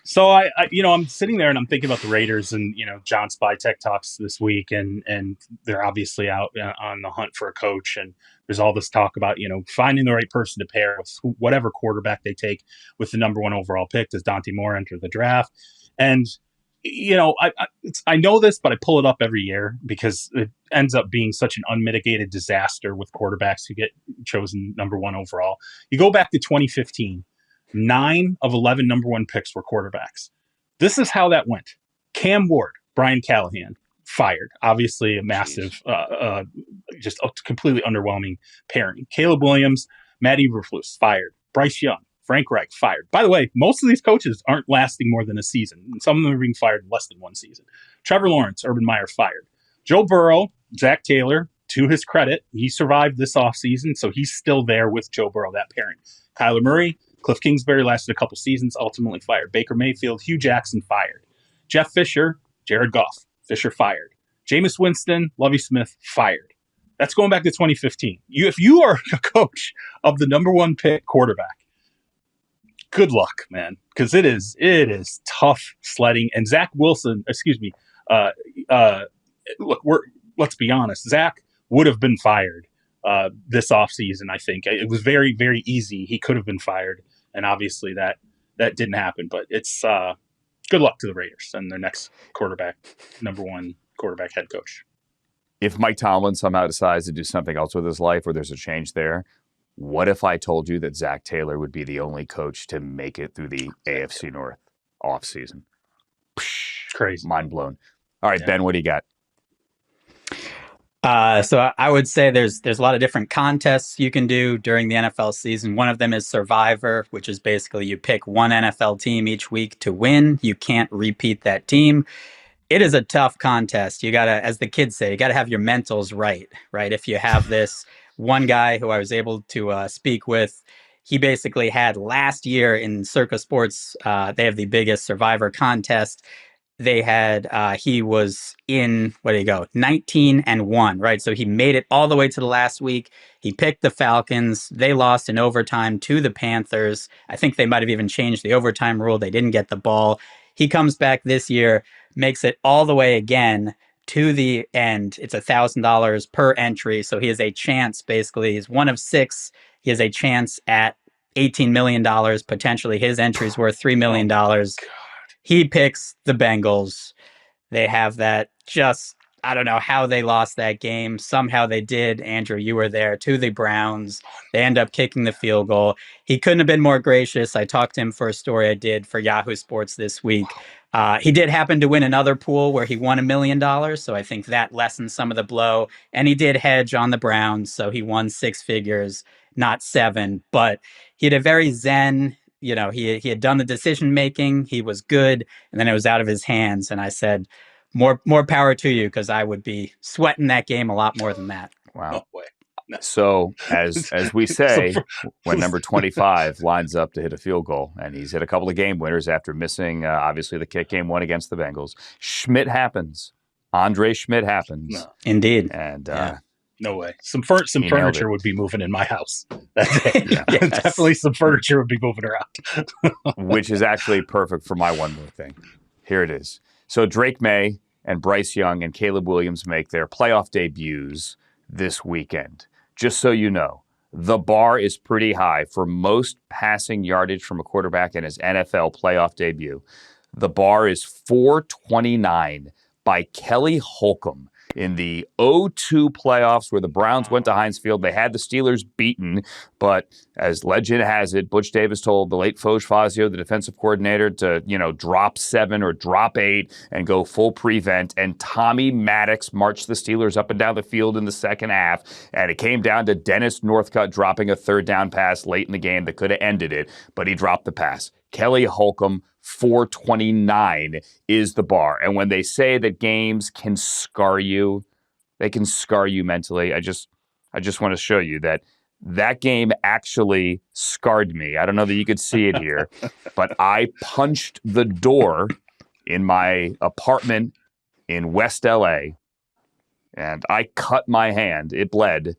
So I'm sitting there and I'm thinking about the Raiders and, John Spytek talks this week and they're obviously out on the hunt for a coach. And there's all this talk about, finding the right person to pair with whatever quarterback they take with the number 1 overall pick. Does Dante Moore enter the draft? And, I know this, but I pull it up every year because it ends up being such an unmitigated disaster with quarterbacks who get chosen number 1 overall. You go back to 2015. 9 of 11 number 1 picks were quarterbacks. This is how that went. Cam Ward, Brian Callahan, fired. Obviously a massive, just a completely underwhelming pairing. Caleb Williams, Matt Eberflus, fired. Bryce Young, Frank Reich, fired. By the way, most of these coaches aren't lasting more than a season. Some of them are being fired in less than 1 season. Trevor Lawrence, Urban Meyer, fired. Joe Burrow, Zach Taylor, to his credit, he survived this offseason, so he's still there with Joe Burrow, that pairing. Kyler Murray, Cliff Kingsbury lasted a couple seasons, ultimately fired. Baker Mayfield, Hugh Jackson, fired. Jeff Fisher, Jared Goff, Fisher fired. Jameis Winston, Lovie Smith, fired. That's going back to 2015. If you are a coach of the number 1 pick quarterback, good luck, man, because it is tough sledding. And Zach Wilson, let's be honest, Zach would have been fired this offseason. I think it was very, very easy. He could have been fired. And obviously that didn't happen, but it's good luck to the Raiders and their next quarterback, number 1 quarterback head coach. if Mike Tomlin somehow decides to do something else with his life or there's a change there, what if I told you that Zach Taylor would be the only coach to make it through the AFC North offseason? Crazy. Mind blown. All right, Ben, what do you got? So I would say there's a lot of different contests you can do during the NFL season. One of them is Survivor, which is basically you pick one NFL team each week to win. You can't repeat that team. It is a tough contest. You gotta, as the kids say, you gotta have your mentals right? If you have this one guy who I was able to speak with, he basically had last year in Circa Sports, they have the biggest Survivor contest. They had he was in 19-1, right? So he made it all the way to the last week. He picked the Falcons. They lost in overtime to the Panthers. I think they might have even changed the overtime rule. They didn't get the ball. He comes back this year, makes it all the way again to the end. It's $1,000 per entry. So he has a chance, basically. He's one of 6. He has a chance at $18 million, potentially. His entry is worth $3 million. He picks the Bengals. They have that I don't know how they lost that game. Somehow they did. Andrew, you were there, to the Browns. They end up kicking the field goal. He couldn't have been more gracious. I talked to him for a story I did for Yahoo Sports this week. He did happen to win another pool where he won $1 million. So I think that lessened some of the blow. And he did hedge on the Browns. So he won 6 figures, not 7. But he had a very zen, he had done the decision making. He was good. And then it was out of his hands. And I said, more power to you, because I would be sweating that game a lot more than that. Wow. No way. No. So as we say, when number 25 lines up to hit a field goal, and he's hit a couple of game winners after missing, obviously, the kick game 1 against the Bengals, Schmidt happens. Andre Schmidt happens. No. Indeed. And no way. Some furniture would be moving in my house that day. Yes. Definitely some furniture would be moving around. Which is actually perfect for my one more thing. Here it is. So Drake May and Bryce Young and Caleb Williams make their playoff debuts this weekend. Just so you know, the bar is pretty high for most passing yardage from a quarterback in his NFL playoff debut. The bar is 429 by Kelly Holcomb. In the 0-2 playoffs where the Browns went to Heinz Field, they had the Steelers beaten, but as legend has it, Butch Davis told the late Foge Fazio, the defensive coordinator, to, drop 7 or drop 8 and go full prevent, and Tommy Maddox marched the Steelers up and down the field in the second half, and it came down to Dennis Northcutt dropping a third down pass late in the game that could have ended it, but he dropped the pass. Kelly Holcomb, 429 is the bar. And when they say that games can scar you, they can scar you mentally. I just want to show you that game actually scarred me. I don't know that you could see it here, but I punched the door in my apartment in West LA, and I cut my hand. It bled.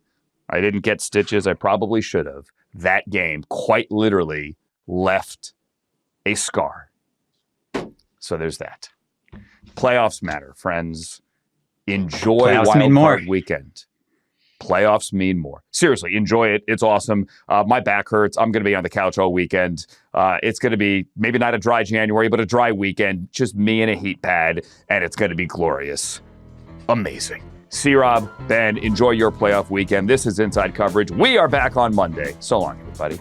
I didn't get stitches. I probably should have. That game quite literally left a scar. So there's that. Playoffs matter, friends. Enjoy Wild Card Weekend. Playoffs mean more. Seriously, enjoy it. It's awesome. My back hurts. I'm going to be on the couch all weekend. It's going to be maybe not a dry January, but a dry weekend. Just me and a heat pad, and it's going to be glorious. Amazing. C-Rob, Ben, enjoy your playoff weekend. This is Inside Coverage. We are back on Monday. So long, everybody.